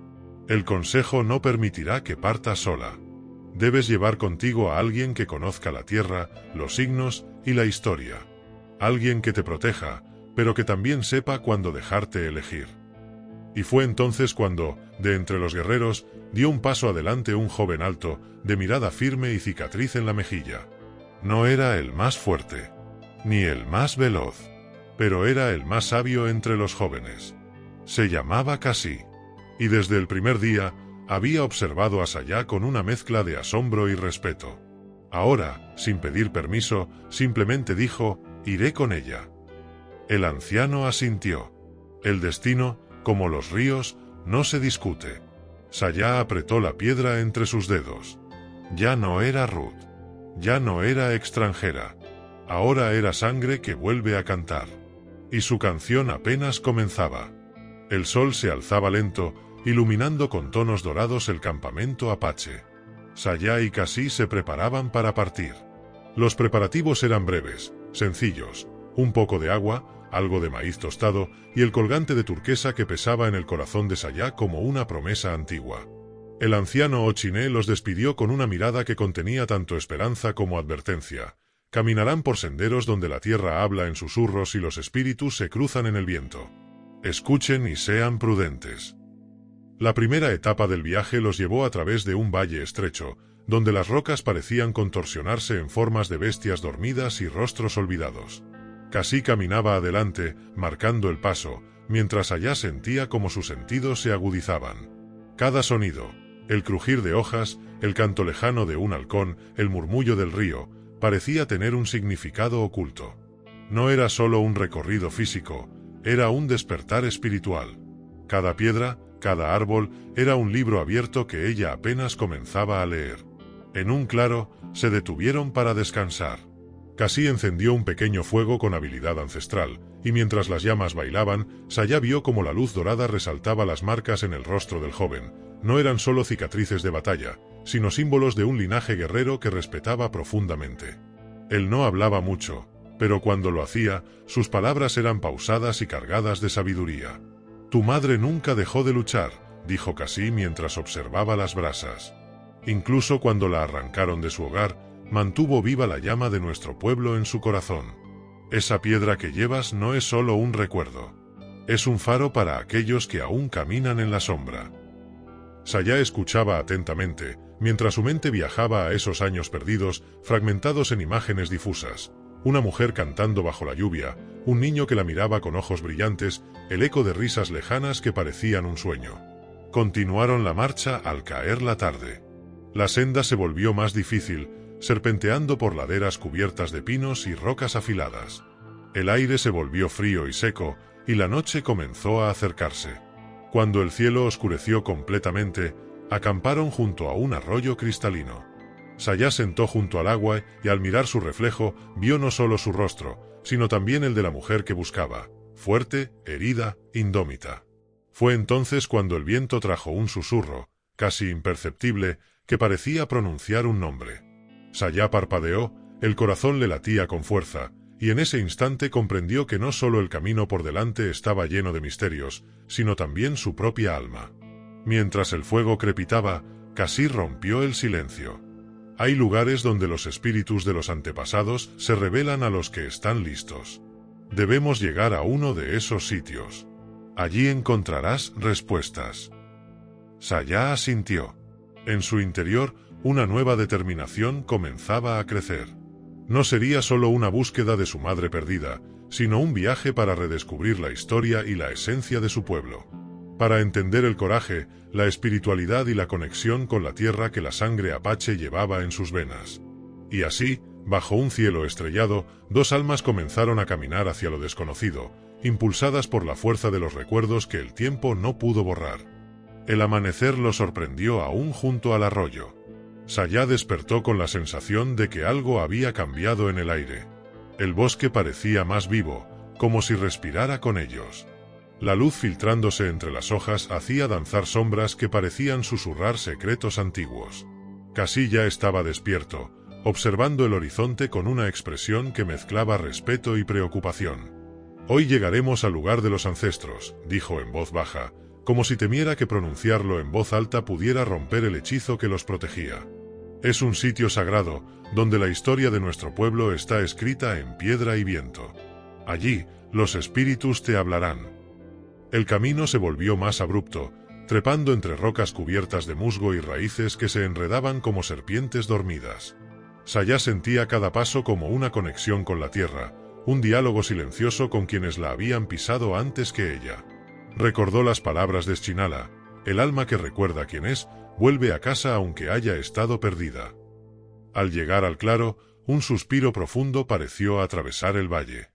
El consejo no permitirá que partas sola. Debes llevar contigo a alguien que conozca la tierra, los signos y la historia. Alguien que te proteja, pero que también sepa cuándo dejarte elegir. Y fue entonces cuando, de entre los guerreros, dio un paso adelante un joven alto, de mirada firme y cicatriz en la mejilla. No era el más fuerte, ni el más veloz, pero era el más sabio entre los jóvenes. Se llamaba Casí, y desde el primer día había observado a Sayá con una mezcla de asombro y respeto. Ahora, sin pedir permiso, simplemente dijo: «Iré con ella». El anciano asintió. El destino, como los ríos, no se discute. Sayá apretó la piedra entre sus dedos. Ya no era Ruth. Ya no era extranjera. Ahora era sangre que vuelve a cantar. Y su canción apenas comenzaba. El sol se alzaba lento, iluminando con tonos dorados el campamento apache. Sayá y Casí se preparaban para partir. Los preparativos eran breves, sencillos: un poco de agua, algo de maíz tostado y el colgante de turquesa que pesaba en el corazón de Sayá como una promesa antigua. El anciano Ochiné los despidió con una mirada que contenía tanto esperanza como advertencia. Caminarán por senderos donde la tierra habla en susurros y los espíritus se cruzan en el viento. Escuchen y sean prudentes. La primera etapa del viaje los llevó a través de un valle estrecho, donde las rocas parecían contorsionarse en formas de bestias dormidas y rostros olvidados. Casí caminaba adelante, marcando el paso, mientras Sayá sentía como sus sentidos se agudizaban. Cada sonido, el crujir de hojas, el canto lejano de un halcón, el murmullo del río, parecía tener un significado oculto. No era solo un recorrido físico, era un despertar espiritual. Cada piedra, cada árbol, era un libro abierto que ella apenas comenzaba a leer. En un claro, se detuvieron para descansar. Casí encendió un pequeño fuego con habilidad ancestral, y mientras las llamas bailaban, Sayá vio como la luz dorada resaltaba las marcas en el rostro del joven. No eran solo cicatrices de batalla, sino símbolos de un linaje guerrero que respetaba profundamente. Él no hablaba mucho, pero cuando lo hacía, sus palabras eran pausadas y cargadas de sabiduría. «Tu madre nunca dejó de luchar», dijo Casí mientras observaba las brasas. «Incluso cuando la arrancaron de su hogar, mantuvo viva la llama de nuestro pueblo en su corazón. Esa piedra que llevas no es solo un recuerdo. Es un faro para aquellos que aún caminan en la sombra». Sayá escuchaba atentamente, mientras su mente viajaba a esos años perdidos, fragmentados en imágenes difusas. Una mujer cantando bajo la lluvia, un niño que la miraba con ojos brillantes, el eco de risas lejanas que parecían un sueño. Continuaron la marcha al caer la tarde. La senda se volvió más difícil, serpenteando por laderas cubiertas de pinos y rocas afiladas. El aire se volvió frío y seco, y la noche comenzó a acercarse. Cuando el cielo oscureció completamente, acamparon junto a un arroyo cristalino. Sayá sentó junto al agua y al mirar su reflejo, vio no solo su rostro, sino también el de la mujer que buscaba, fuerte, herida, indómita. Fue entonces cuando el viento trajo un susurro, casi imperceptible, que parecía pronunciar un nombre. Sayá parpadeó, el corazón le latía con fuerza, y en ese instante comprendió que no solo el camino por delante estaba lleno de misterios, sino también su propia alma. Mientras el fuego crepitaba, Casí rompió el silencio. Hay lugares donde los espíritus de los antepasados se revelan a los que están listos. Debemos llegar a uno de esos sitios. Allí encontrarás respuestas. Sayá asintió. En su interior, una nueva determinación comenzaba a crecer. No sería solo una búsqueda de su madre perdida, sino un viaje para redescubrir la historia y la esencia de su pueblo. Para entender el coraje, la espiritualidad y la conexión con la tierra que la sangre apache llevaba en sus venas. Y así, bajo un cielo estrellado, dos almas comenzaron a caminar hacia lo desconocido, impulsadas por la fuerza de los recuerdos que el tiempo no pudo borrar. El amanecer lo sorprendió aún junto al arroyo. Sayá despertó con la sensación de que algo había cambiado en el aire. El bosque parecía más vivo, como si respirara con ellos. La luz filtrándose entre las hojas hacía danzar sombras que parecían susurrar secretos antiguos. Casí ya estaba despierto, observando el horizonte con una expresión que mezclaba respeto y preocupación. Hoy llegaremos al lugar de los ancestros, dijo en voz baja, como si temiera que pronunciarlo en voz alta pudiera romper el hechizo que los protegía. Es un sitio sagrado, donde la historia de nuestro pueblo está escrita en piedra y viento. Allí, los espíritus te hablarán. El camino se volvió más abrupto, trepando entre rocas cubiertas de musgo y raíces que se enredaban como serpientes dormidas. Sayá sentía cada paso como una conexión con la tierra, un diálogo silencioso con quienes la habían pisado antes que ella. Recordó las palabras de Schinala: el alma que recuerda quién es, vuelve a casa aunque haya estado perdida. Al llegar al claro, un suspiro profundo pareció atravesar el valle.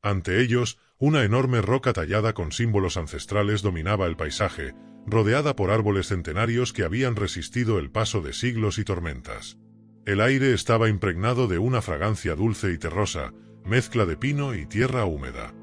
Ante ellos, una enorme roca tallada con símbolos ancestrales dominaba el paisaje, rodeada por árboles centenarios que habían resistido el paso de siglos y tormentas. El aire estaba impregnado de una fragancia dulce y terrosa, mezcla de pino y tierra húmeda.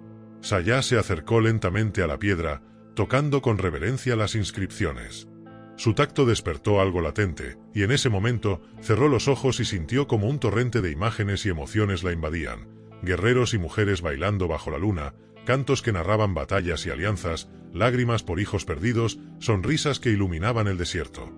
Sayá se acercó lentamente a la piedra, tocando con reverencia las inscripciones. Su tacto despertó algo latente, y en ese momento cerró los ojos y sintió como un torrente de imágenes y emociones la invadían: guerreros y mujeres bailando bajo la luna, cantos que narraban batallas y alianzas, lágrimas por hijos perdidos, sonrisas que iluminaban el desierto.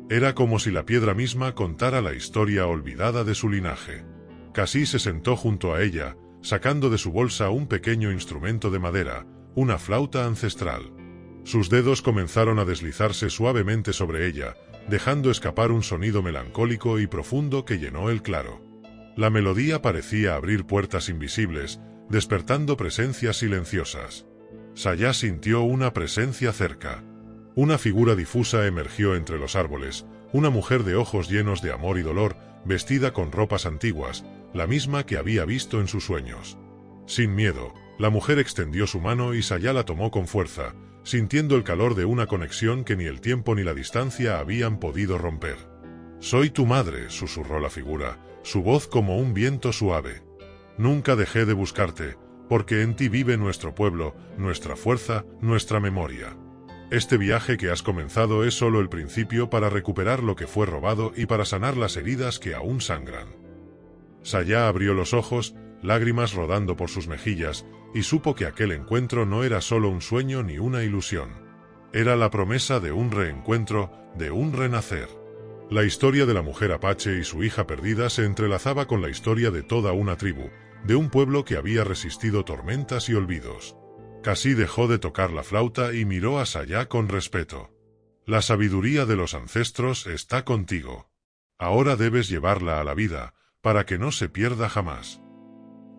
Era como si la piedra misma contara la historia olvidada de su linaje. Cassie se sentó junto a ella, sacando de su bolsa un pequeño instrumento de madera, una flauta ancestral. Sus dedos comenzaron a deslizarse suavemente sobre ella, dejando escapar un sonido melancólico y profundo que llenó el claro. La melodía parecía abrir puertas invisibles, despertando presencias silenciosas. Sayá sintió una presencia cerca. Una figura difusa emergió entre los árboles, una mujer de ojos llenos de amor y dolor, vestida con ropas antiguas, la misma que había visto en sus sueños. Sin miedo, la mujer extendió su mano y Sayá la tomó con fuerza, sintiendo el calor de una conexión que ni el tiempo ni la distancia habían podido romper. «Soy tu madre», susurró la figura, su voz como un viento suave. «Nunca dejé de buscarte, porque en ti vive nuestro pueblo, nuestra fuerza, nuestra memoria. Este viaje que has comenzado es solo el principio para recuperar lo que fue robado y para sanar las heridas que aún sangran». Sayá abrió los ojos, lágrimas rodando por sus mejillas, y supo que aquel encuentro no era solo un sueño ni una ilusión. Era la promesa de un reencuentro, de un renacer. La historia de la mujer apache y su hija perdida se entrelazaba con la historia de toda una tribu, de un pueblo que había resistido tormentas y olvidos. Cassie dejó de tocar la flauta y miró a Sayá con respeto. «La sabiduría de los ancestros está contigo. Ahora debes llevarla a la vida, para que no se pierda jamás».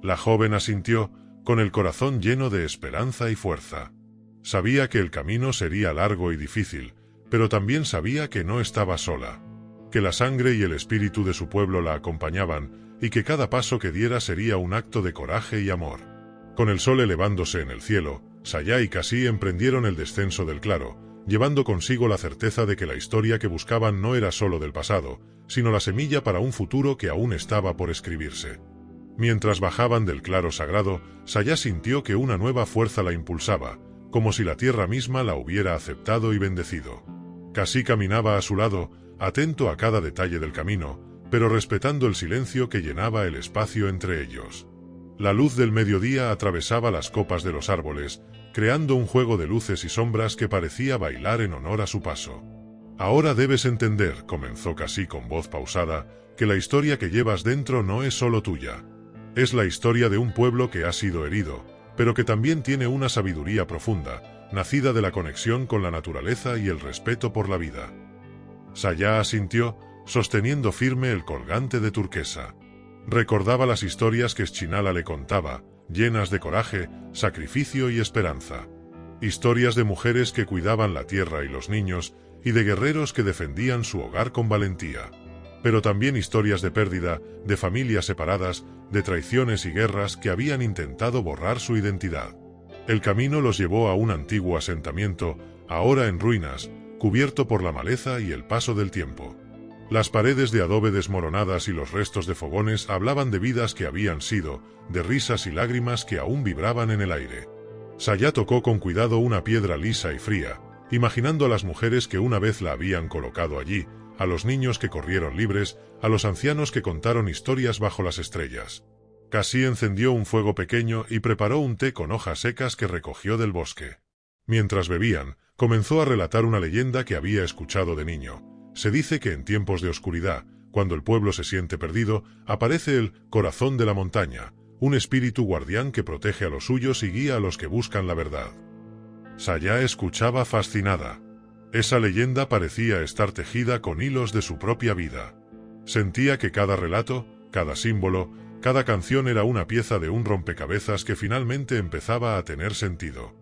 La joven asintió, con el corazón lleno de esperanza y fuerza. Sabía que el camino sería largo y difícil, pero también sabía que no estaba sola, que la sangre y el espíritu de su pueblo la acompañaban, y que cada paso que diera sería un acto de coraje y amor. Con el sol elevándose en el cielo, Sayá y Cassie emprendieron el descenso del claro, llevando consigo la certeza de que la historia que buscaban no era solo del pasado, sino la semilla para un futuro que aún estaba por escribirse. Mientras bajaban del claro sagrado, Sayá sintió que una nueva fuerza la impulsaba, como si la tierra misma la hubiera aceptado y bendecido. Cassie caminaba a su lado, atento a cada detalle del camino, pero respetando el silencio que llenaba el espacio entre ellos. La luz del mediodía atravesaba las copas de los árboles, creando un juego de luces y sombras que parecía bailar en honor a su paso. «Ahora debes entender», comenzó Cassie con voz pausada, «que la historia que llevas dentro no es solo tuya. Es la historia de un pueblo que ha sido herido, pero que también tiene una sabiduría profunda, nacida de la conexión con la naturaleza y el respeto por la vida». Sayá asintió, sosteniendo firme el colgante de turquesa. Recordaba las historias que Schinala le contaba, llenas de coraje, sacrificio y esperanza. Historias de mujeres que cuidaban la tierra y los niños, y de guerreros que defendían su hogar con valentía. Pero también historias de pérdida, de familias separadas, de traiciones y guerras que habían intentado borrar su identidad. El camino los llevó a un antiguo asentamiento, ahora en ruinas, cubierto por la maleza y el paso del tiempo. Las paredes de adobe desmoronadas y los restos de fogones hablaban de vidas que habían sido, de risas y lágrimas que aún vibraban en el aire. Sayá tocó con cuidado una piedra lisa y fría, imaginando a las mujeres que una vez la habían colocado allí, a los niños que corrieron libres, a los ancianos que contaron historias bajo las estrellas. Cassie encendió un fuego pequeño y preparó un té con hojas secas que recogió del bosque. Mientras bebían, comenzó a relatar una leyenda que había escuchado de niño. Se dice que en tiempos de oscuridad, cuando el pueblo se siente perdido, aparece el corazón de la montaña, un espíritu guardián que protege a los suyos y guía a los que buscan la verdad. Saya escuchaba fascinada. Esa leyenda parecía estar tejida con hilos de su propia vida. Sentía que cada relato, cada símbolo, cada canción era una pieza de un rompecabezas que finalmente empezaba a tener sentido.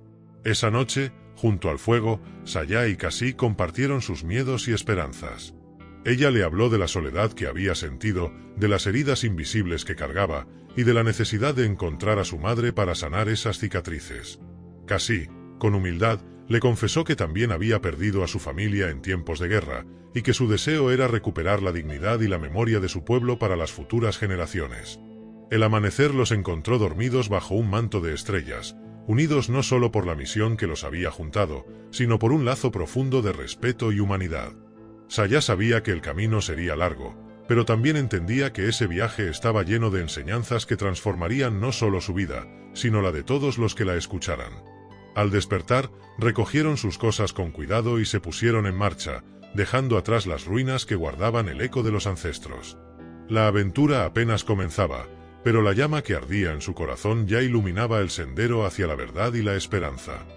Esa noche, junto al fuego, Saya y Cassie compartieron sus miedos y esperanzas. Ella le habló de la soledad que había sentido, de las heridas invisibles que cargaba, y de la necesidad de encontrar a su madre para sanar esas cicatrices. Cassie, con humildad, le confesó que también había perdido a su familia en tiempos de guerra, y que su deseo era recuperar la dignidad y la memoria de su pueblo para las futuras generaciones. El amanecer los encontró dormidos bajo un manto de estrellas, unidos no solo por la misión que los había juntado, sino por un lazo profundo de respeto y humanidad. Saya sabía que el camino sería largo, pero también entendía que ese viaje estaba lleno de enseñanzas que transformarían no solo su vida, sino la de todos los que la escucharan. Al despertar, recogieron sus cosas con cuidado y se pusieron en marcha, dejando atrás las ruinas que guardaban el eco de los ancestros. La aventura apenas comenzaba, pero la llama que ardía en su corazón ya iluminaba el sendero hacia la verdad y la esperanza.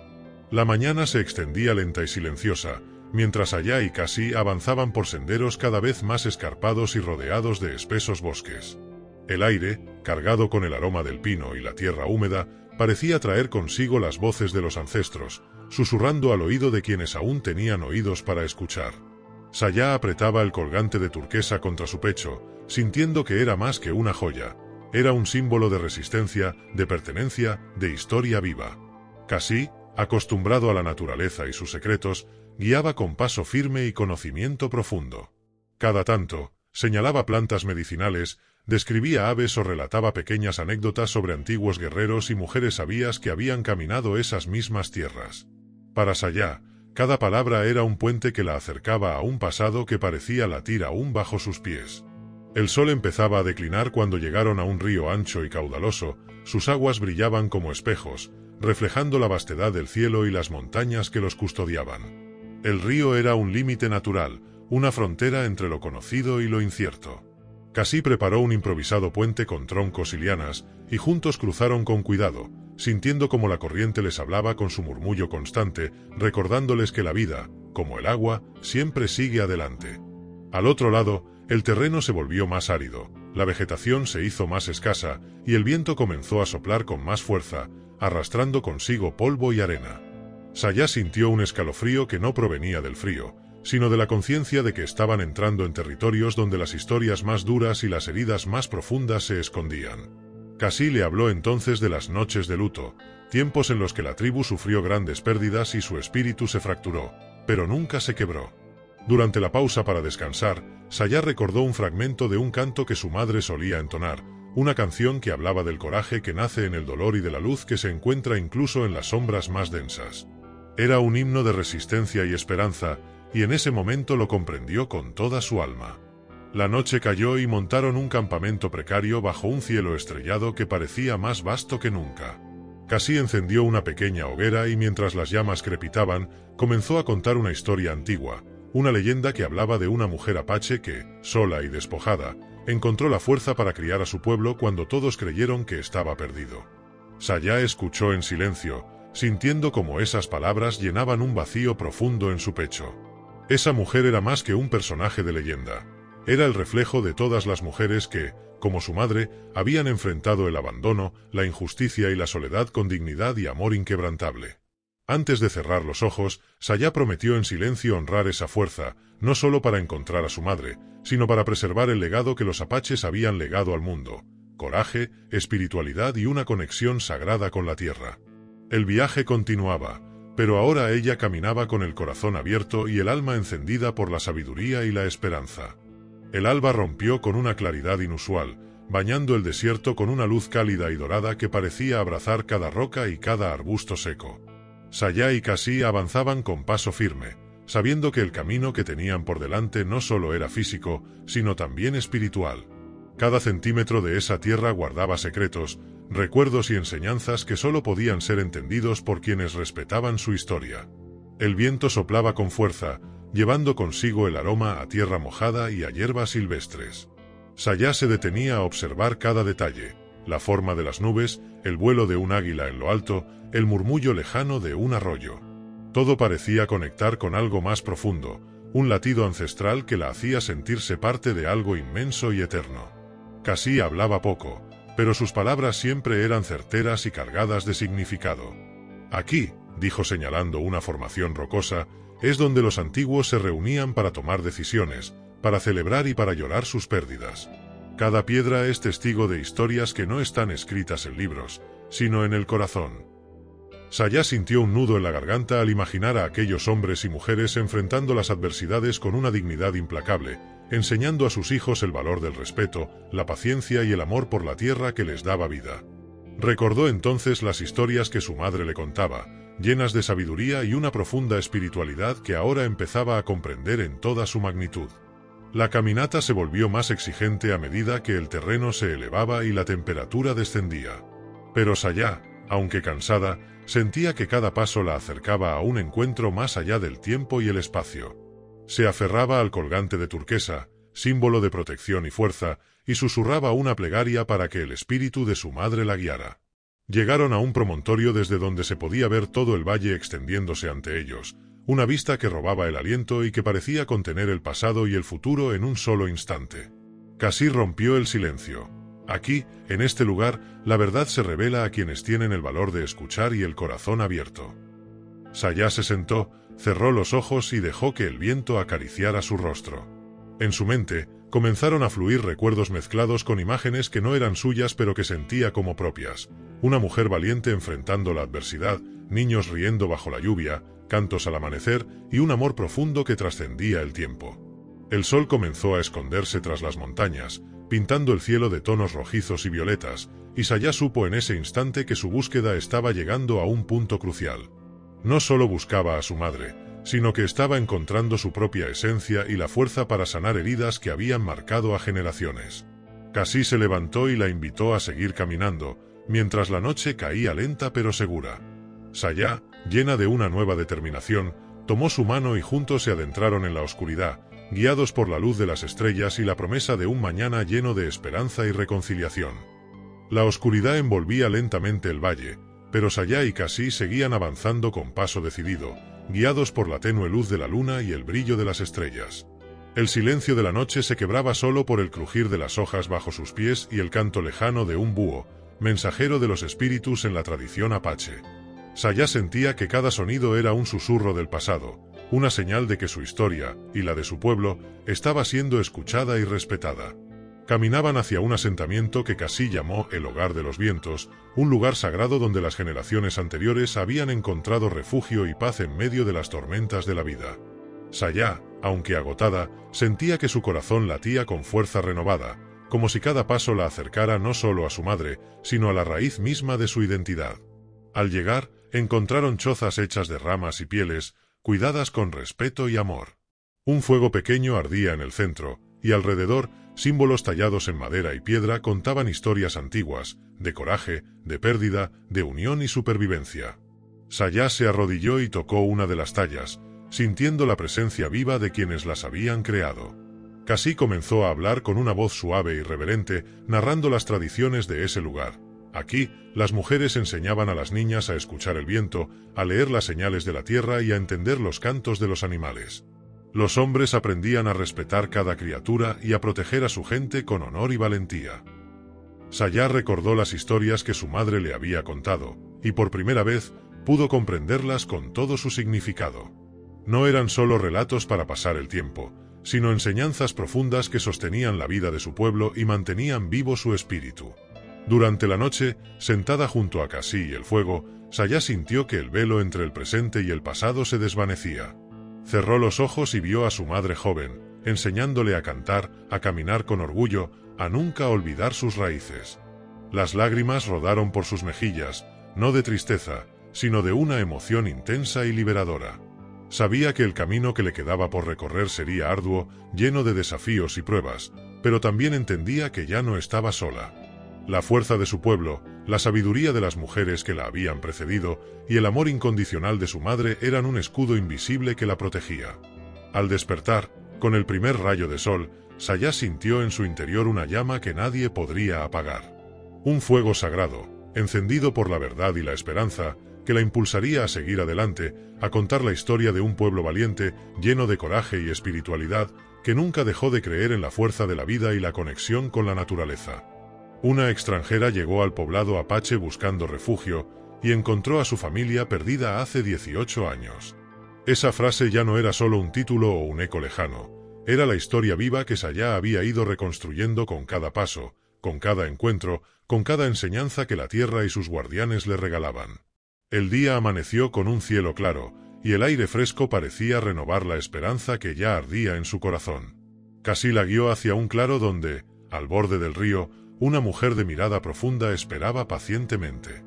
La mañana se extendía lenta y silenciosa, mientras Saya y Cassie avanzaban por senderos cada vez más escarpados y rodeados de espesos bosques. El aire, cargado con el aroma del pino y la tierra húmeda, parecía traer consigo las voces de los ancestros, susurrando al oído de quienes aún tenían oídos para escuchar. Saya apretaba el colgante de turquesa contra su pecho, sintiendo que era más que una joya. Era un símbolo de resistencia, de pertenencia, de historia viva. Cassie, acostumbrado a la naturaleza y sus secretos, guiaba con paso firme y conocimiento profundo. Cada tanto, señalaba plantas medicinales, describía aves o relataba pequeñas anécdotas sobre antiguos guerreros y mujeres sabias que habían caminado esas mismas tierras. Para Saya, cada palabra era un puente que la acercaba a un pasado que parecía latir aún bajo sus pies. El sol empezaba a declinar cuando llegaron a un río ancho y caudaloso, sus aguas brillaban como espejos, reflejando la vastedad del cielo y las montañas que los custodiaban. El río era un límite natural, una frontera entre lo conocido y lo incierto. Cassie preparó un improvisado puente con troncos y lianas, y juntos cruzaron con cuidado, sintiendo como la corriente les hablaba con su murmullo constante, recordándoles que la vida, como el agua, siempre sigue adelante. Al otro lado, el terreno se volvió más árido, la vegetación se hizo más escasa, y el viento comenzó a soplar con más fuerza, arrastrando consigo polvo y arena. Saya sintió un escalofrío que no provenía del frío, sino de la conciencia de que estaban entrando en territorios donde las historias más duras y las heridas más profundas se escondían. Cassie le habló entonces de las noches de luto, tiempos en los que la tribu sufrió grandes pérdidas y su espíritu se fracturó, pero nunca se quebró. Durante la pausa para descansar, Saya recordó un fragmento de un canto que su madre solía entonar, una canción que hablaba del coraje que nace en el dolor y de la luz que se encuentra incluso en las sombras más densas. Era un himno de resistencia y esperanza, y en ese momento lo comprendió con toda su alma. La noche cayó y montaron un campamento precario bajo un cielo estrellado que parecía más vasto que nunca. Cassie encendió una pequeña hoguera y mientras las llamas crepitaban, comenzó a contar una historia antigua, una leyenda que hablaba de una mujer apache que, sola y despojada, encontró la fuerza para criar a su pueblo cuando todos creyeron que estaba perdido. Saya escuchó en silencio, sintiendo como esas palabras llenaban un vacío profundo en su pecho. Esa mujer era más que un personaje de leyenda. Era el reflejo de todas las mujeres que, como su madre, habían enfrentado el abandono, la injusticia y la soledad con dignidad y amor inquebrantable. Antes de cerrar los ojos, Saya prometió en silencio honrar esa fuerza, no solo para encontrar a su madre, sino para preservar el legado que los apaches habían legado al mundo: coraje, espiritualidad y una conexión sagrada con la tierra. El viaje continuaba, pero ahora ella caminaba con el corazón abierto y el alma encendida por la sabiduría y la esperanza. El alba rompió con una claridad inusual, bañando el desierto con una luz cálida y dorada que parecía abrazar cada roca y cada arbusto seco. Saya y Cassie avanzaban con paso firme, sabiendo que el camino que tenían por delante no solo era físico, sino también espiritual. Cada centímetro de esa tierra guardaba secretos, recuerdos y enseñanzas que solo podían ser entendidos por quienes respetaban su historia. El viento soplaba con fuerza, llevando consigo el aroma a tierra mojada y a hierbas silvestres. Sayá se detenía a observar cada detalle: la forma de las nubes, el vuelo de un águila en lo alto, el murmullo lejano de un arroyo. Todo parecía conectar con algo más profundo, un latido ancestral que la hacía sentirse parte de algo inmenso y eterno. Cassie hablaba poco, pero sus palabras siempre eran certeras y cargadas de significado. «Aquí», dijo señalando una formación rocosa, «es donde los antiguos se reunían para tomar decisiones, para celebrar y para llorar sus pérdidas. Cada piedra es testigo de historias que no están escritas en libros, sino en el corazón». Sayá sintió un nudo en la garganta al imaginar a aquellos hombres y mujeres enfrentando las adversidades con una dignidad implacable, enseñando a sus hijos el valor del respeto, la paciencia y el amor por la tierra que les daba vida. Recordó entonces las historias que su madre le contaba, llenas de sabiduría y una profunda espiritualidad que ahora empezaba a comprender en toda su magnitud. La caminata se volvió más exigente a medida que el terreno se elevaba y la temperatura descendía. Pero Sayá, aunque cansada, sentía que cada paso la acercaba a un encuentro más allá del tiempo y el espacio. Se aferraba al colgante de turquesa, símbolo de protección y fuerza, y susurraba una plegaria para que el espíritu de su madre la guiara. Llegaron a un promontorio desde donde se podía ver todo el valle extendiéndose ante ellos, una vista que robaba el aliento y que parecía contener el pasado y el futuro en un solo instante. Cassie rompió el silencio. Aquí, en este lugar, la verdad se revela a quienes tienen el valor de escuchar y el corazón abierto. Sayá se sentó, cerró los ojos y dejó que el viento acariciara su rostro. En su mente, comenzaron a fluir recuerdos mezclados con imágenes que no eran suyas pero que sentía como propias. Una mujer valiente enfrentando la adversidad, niños riendo bajo la lluvia, cantos al amanecer y un amor profundo que trascendía el tiempo. El sol comenzó a esconderse tras las montañas, pintando el cielo de tonos rojizos y violetas, y Sayá supo en ese instante que su búsqueda estaba llegando a un punto crucial. No solo buscaba a su madre, sino que estaba encontrando su propia esencia y la fuerza para sanar heridas que habían marcado a generaciones. Cassie se levantó y la invitó a seguir caminando, mientras la noche caía lenta pero segura. Sayá, llena de una nueva determinación, tomó su mano y juntos se adentraron en la oscuridad, guiados por la luz de las estrellas y la promesa de un mañana lleno de esperanza y reconciliación. La oscuridad envolvía lentamente el valle, pero Sayá y Cassie seguían avanzando con paso decidido, guiados por la tenue luz de la luna y el brillo de las estrellas. El silencio de la noche se quebraba solo por el crujir de las hojas bajo sus pies y el canto lejano de un búho, mensajero de los espíritus en la tradición apache. Sayá sentía que cada sonido era un susurro del pasado, una señal de que su historia, y la de su pueblo, estaba siendo escuchada y respetada. Caminaban hacia un asentamiento que Cassie llamó el Hogar de los Vientos, un lugar sagrado donde las generaciones anteriores habían encontrado refugio y paz en medio de las tormentas de la vida. Sayá, aunque agotada, sentía que su corazón latía con fuerza renovada, como si cada paso la acercara no solo a su madre, sino a la raíz misma de su identidad. Al llegar, encontraron chozas hechas de ramas y pieles, cuidadas con respeto y amor. Un fuego pequeño ardía en el centro, y alrededor, símbolos tallados en madera y piedra contaban historias antiguas, de coraje, de pérdida, de unión y supervivencia. Sayá se arrodilló y tocó una de las tallas, sintiendo la presencia viva de quienes las habían creado. Cassie comenzó a hablar con una voz suave y reverente, narrando las tradiciones de ese lugar. Aquí, las mujeres enseñaban a las niñas a escuchar el viento, a leer las señales de la tierra y a entender los cantos de los animales. Los hombres aprendían a respetar cada criatura y a proteger a su gente con honor y valentía. Sayá recordó las historias que su madre le había contado, y por primera vez pudo comprenderlas con todo su significado. No eran solo relatos para pasar el tiempo, sino enseñanzas profundas que sostenían la vida de su pueblo y mantenían vivo su espíritu. Durante la noche, sentada junto a Cassie y el fuego, Sayá sintió que el velo entre el presente y el pasado se desvanecía. Cerró los ojos y vio a su madre joven, enseñándole a cantar, a caminar con orgullo, a nunca olvidar sus raíces. Las lágrimas rodaron por sus mejillas, no de tristeza, sino de una emoción intensa y liberadora. Sabía que el camino que le quedaba por recorrer sería arduo, lleno de desafíos y pruebas, pero también entendía que ya no estaba sola. La fuerza de su pueblo, la sabiduría de las mujeres que la habían precedido y el amor incondicional de su madre eran un escudo invisible que la protegía. Al despertar, con el primer rayo de sol, Saya sintió en su interior una llama que nadie podría apagar. Un fuego sagrado, encendido por la verdad y la esperanza, que la impulsaría a seguir adelante, a contar la historia de un pueblo valiente, lleno de coraje y espiritualidad, que nunca dejó de creer en la fuerza de la vida y la conexión con la naturaleza. Una extranjera llegó al poblado apache buscando refugio y encontró a su familia perdida hace 18 años. Esa frase ya no era solo un título o un eco lejano, era la historia viva que Saya había ido reconstruyendo con cada paso, con cada encuentro, con cada enseñanza que la tierra y sus guardianes le regalaban. El día amaneció con un cielo claro, y el aire fresco parecía renovar la esperanza que ya ardía en su corazón. Casi la guió hacia un claro donde, al borde del río, una mujer de mirada profunda esperaba pacientemente.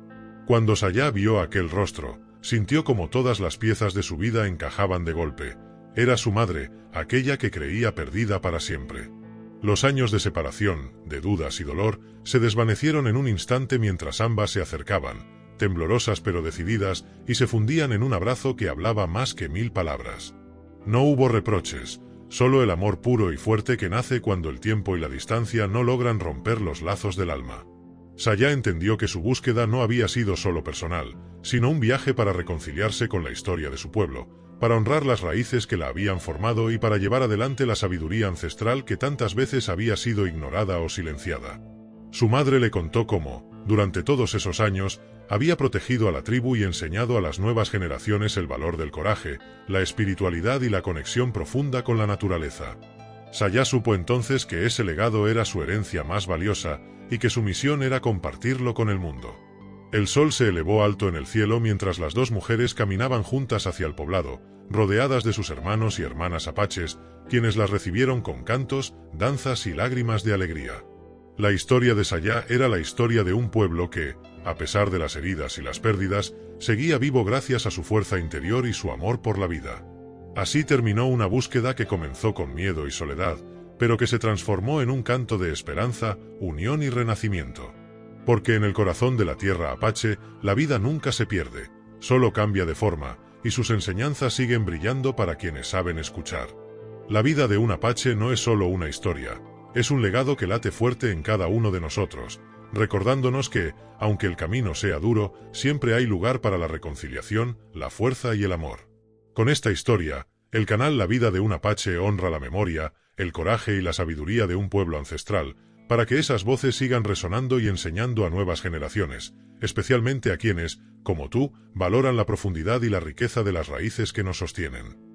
Cuando Saya vio aquel rostro, sintió como todas las piezas de su vida encajaban de golpe. Era su madre, aquella que creía perdida para siempre. Los años de separación, de dudas y dolor, se desvanecieron en un instante mientras ambas se acercaban, temblorosas pero decididas, y se fundían en un abrazo que hablaba más que 1000 palabras. No hubo reproches, solo el amor puro y fuerte que nace cuando el tiempo y la distancia no logran romper los lazos del alma. Saya entendió que su búsqueda no había sido solo personal, sino un viaje para reconciliarse con la historia de su pueblo, para honrar las raíces que la habían formado y para llevar adelante la sabiduría ancestral que tantas veces había sido ignorada o silenciada. Su madre le contó cómo, durante todos esos años, había protegido a la tribu y enseñado a las nuevas generaciones el valor del coraje, la espiritualidad y la conexión profunda con la naturaleza. Saya supo entonces que ese legado era su herencia más valiosa y que su misión era compartirlo con el mundo. El sol se elevó alto en el cielo mientras las dos mujeres caminaban juntas hacia el poblado, rodeadas de sus hermanos y hermanas apaches, quienes las recibieron con cantos, danzas y lágrimas de alegría. La historia de Saya era la historia de un pueblo que, a pesar de las heridas y las pérdidas, seguía vivo gracias a su fuerza interior y su amor por la vida. Así terminó una búsqueda que comenzó con miedo y soledad, pero que se transformó en un canto de esperanza, unión y renacimiento. Porque en el corazón de la tierra apache, la vida nunca se pierde, solo cambia de forma, y sus enseñanzas siguen brillando para quienes saben escuchar. La vida de un apache no es solo una historia, es un legado que late fuerte en cada uno de nosotros, recordándonos que, aunque el camino sea duro, siempre hay lugar para la reconciliación, la fuerza y el amor. Con esta historia, el canal La Vida de un Apache honra la memoria, el coraje y la sabiduría de un pueblo ancestral, para que esas voces sigan resonando y enseñando a nuevas generaciones, especialmente a quienes, como tú, valoran la profundidad y la riqueza de las raíces que nos sostienen.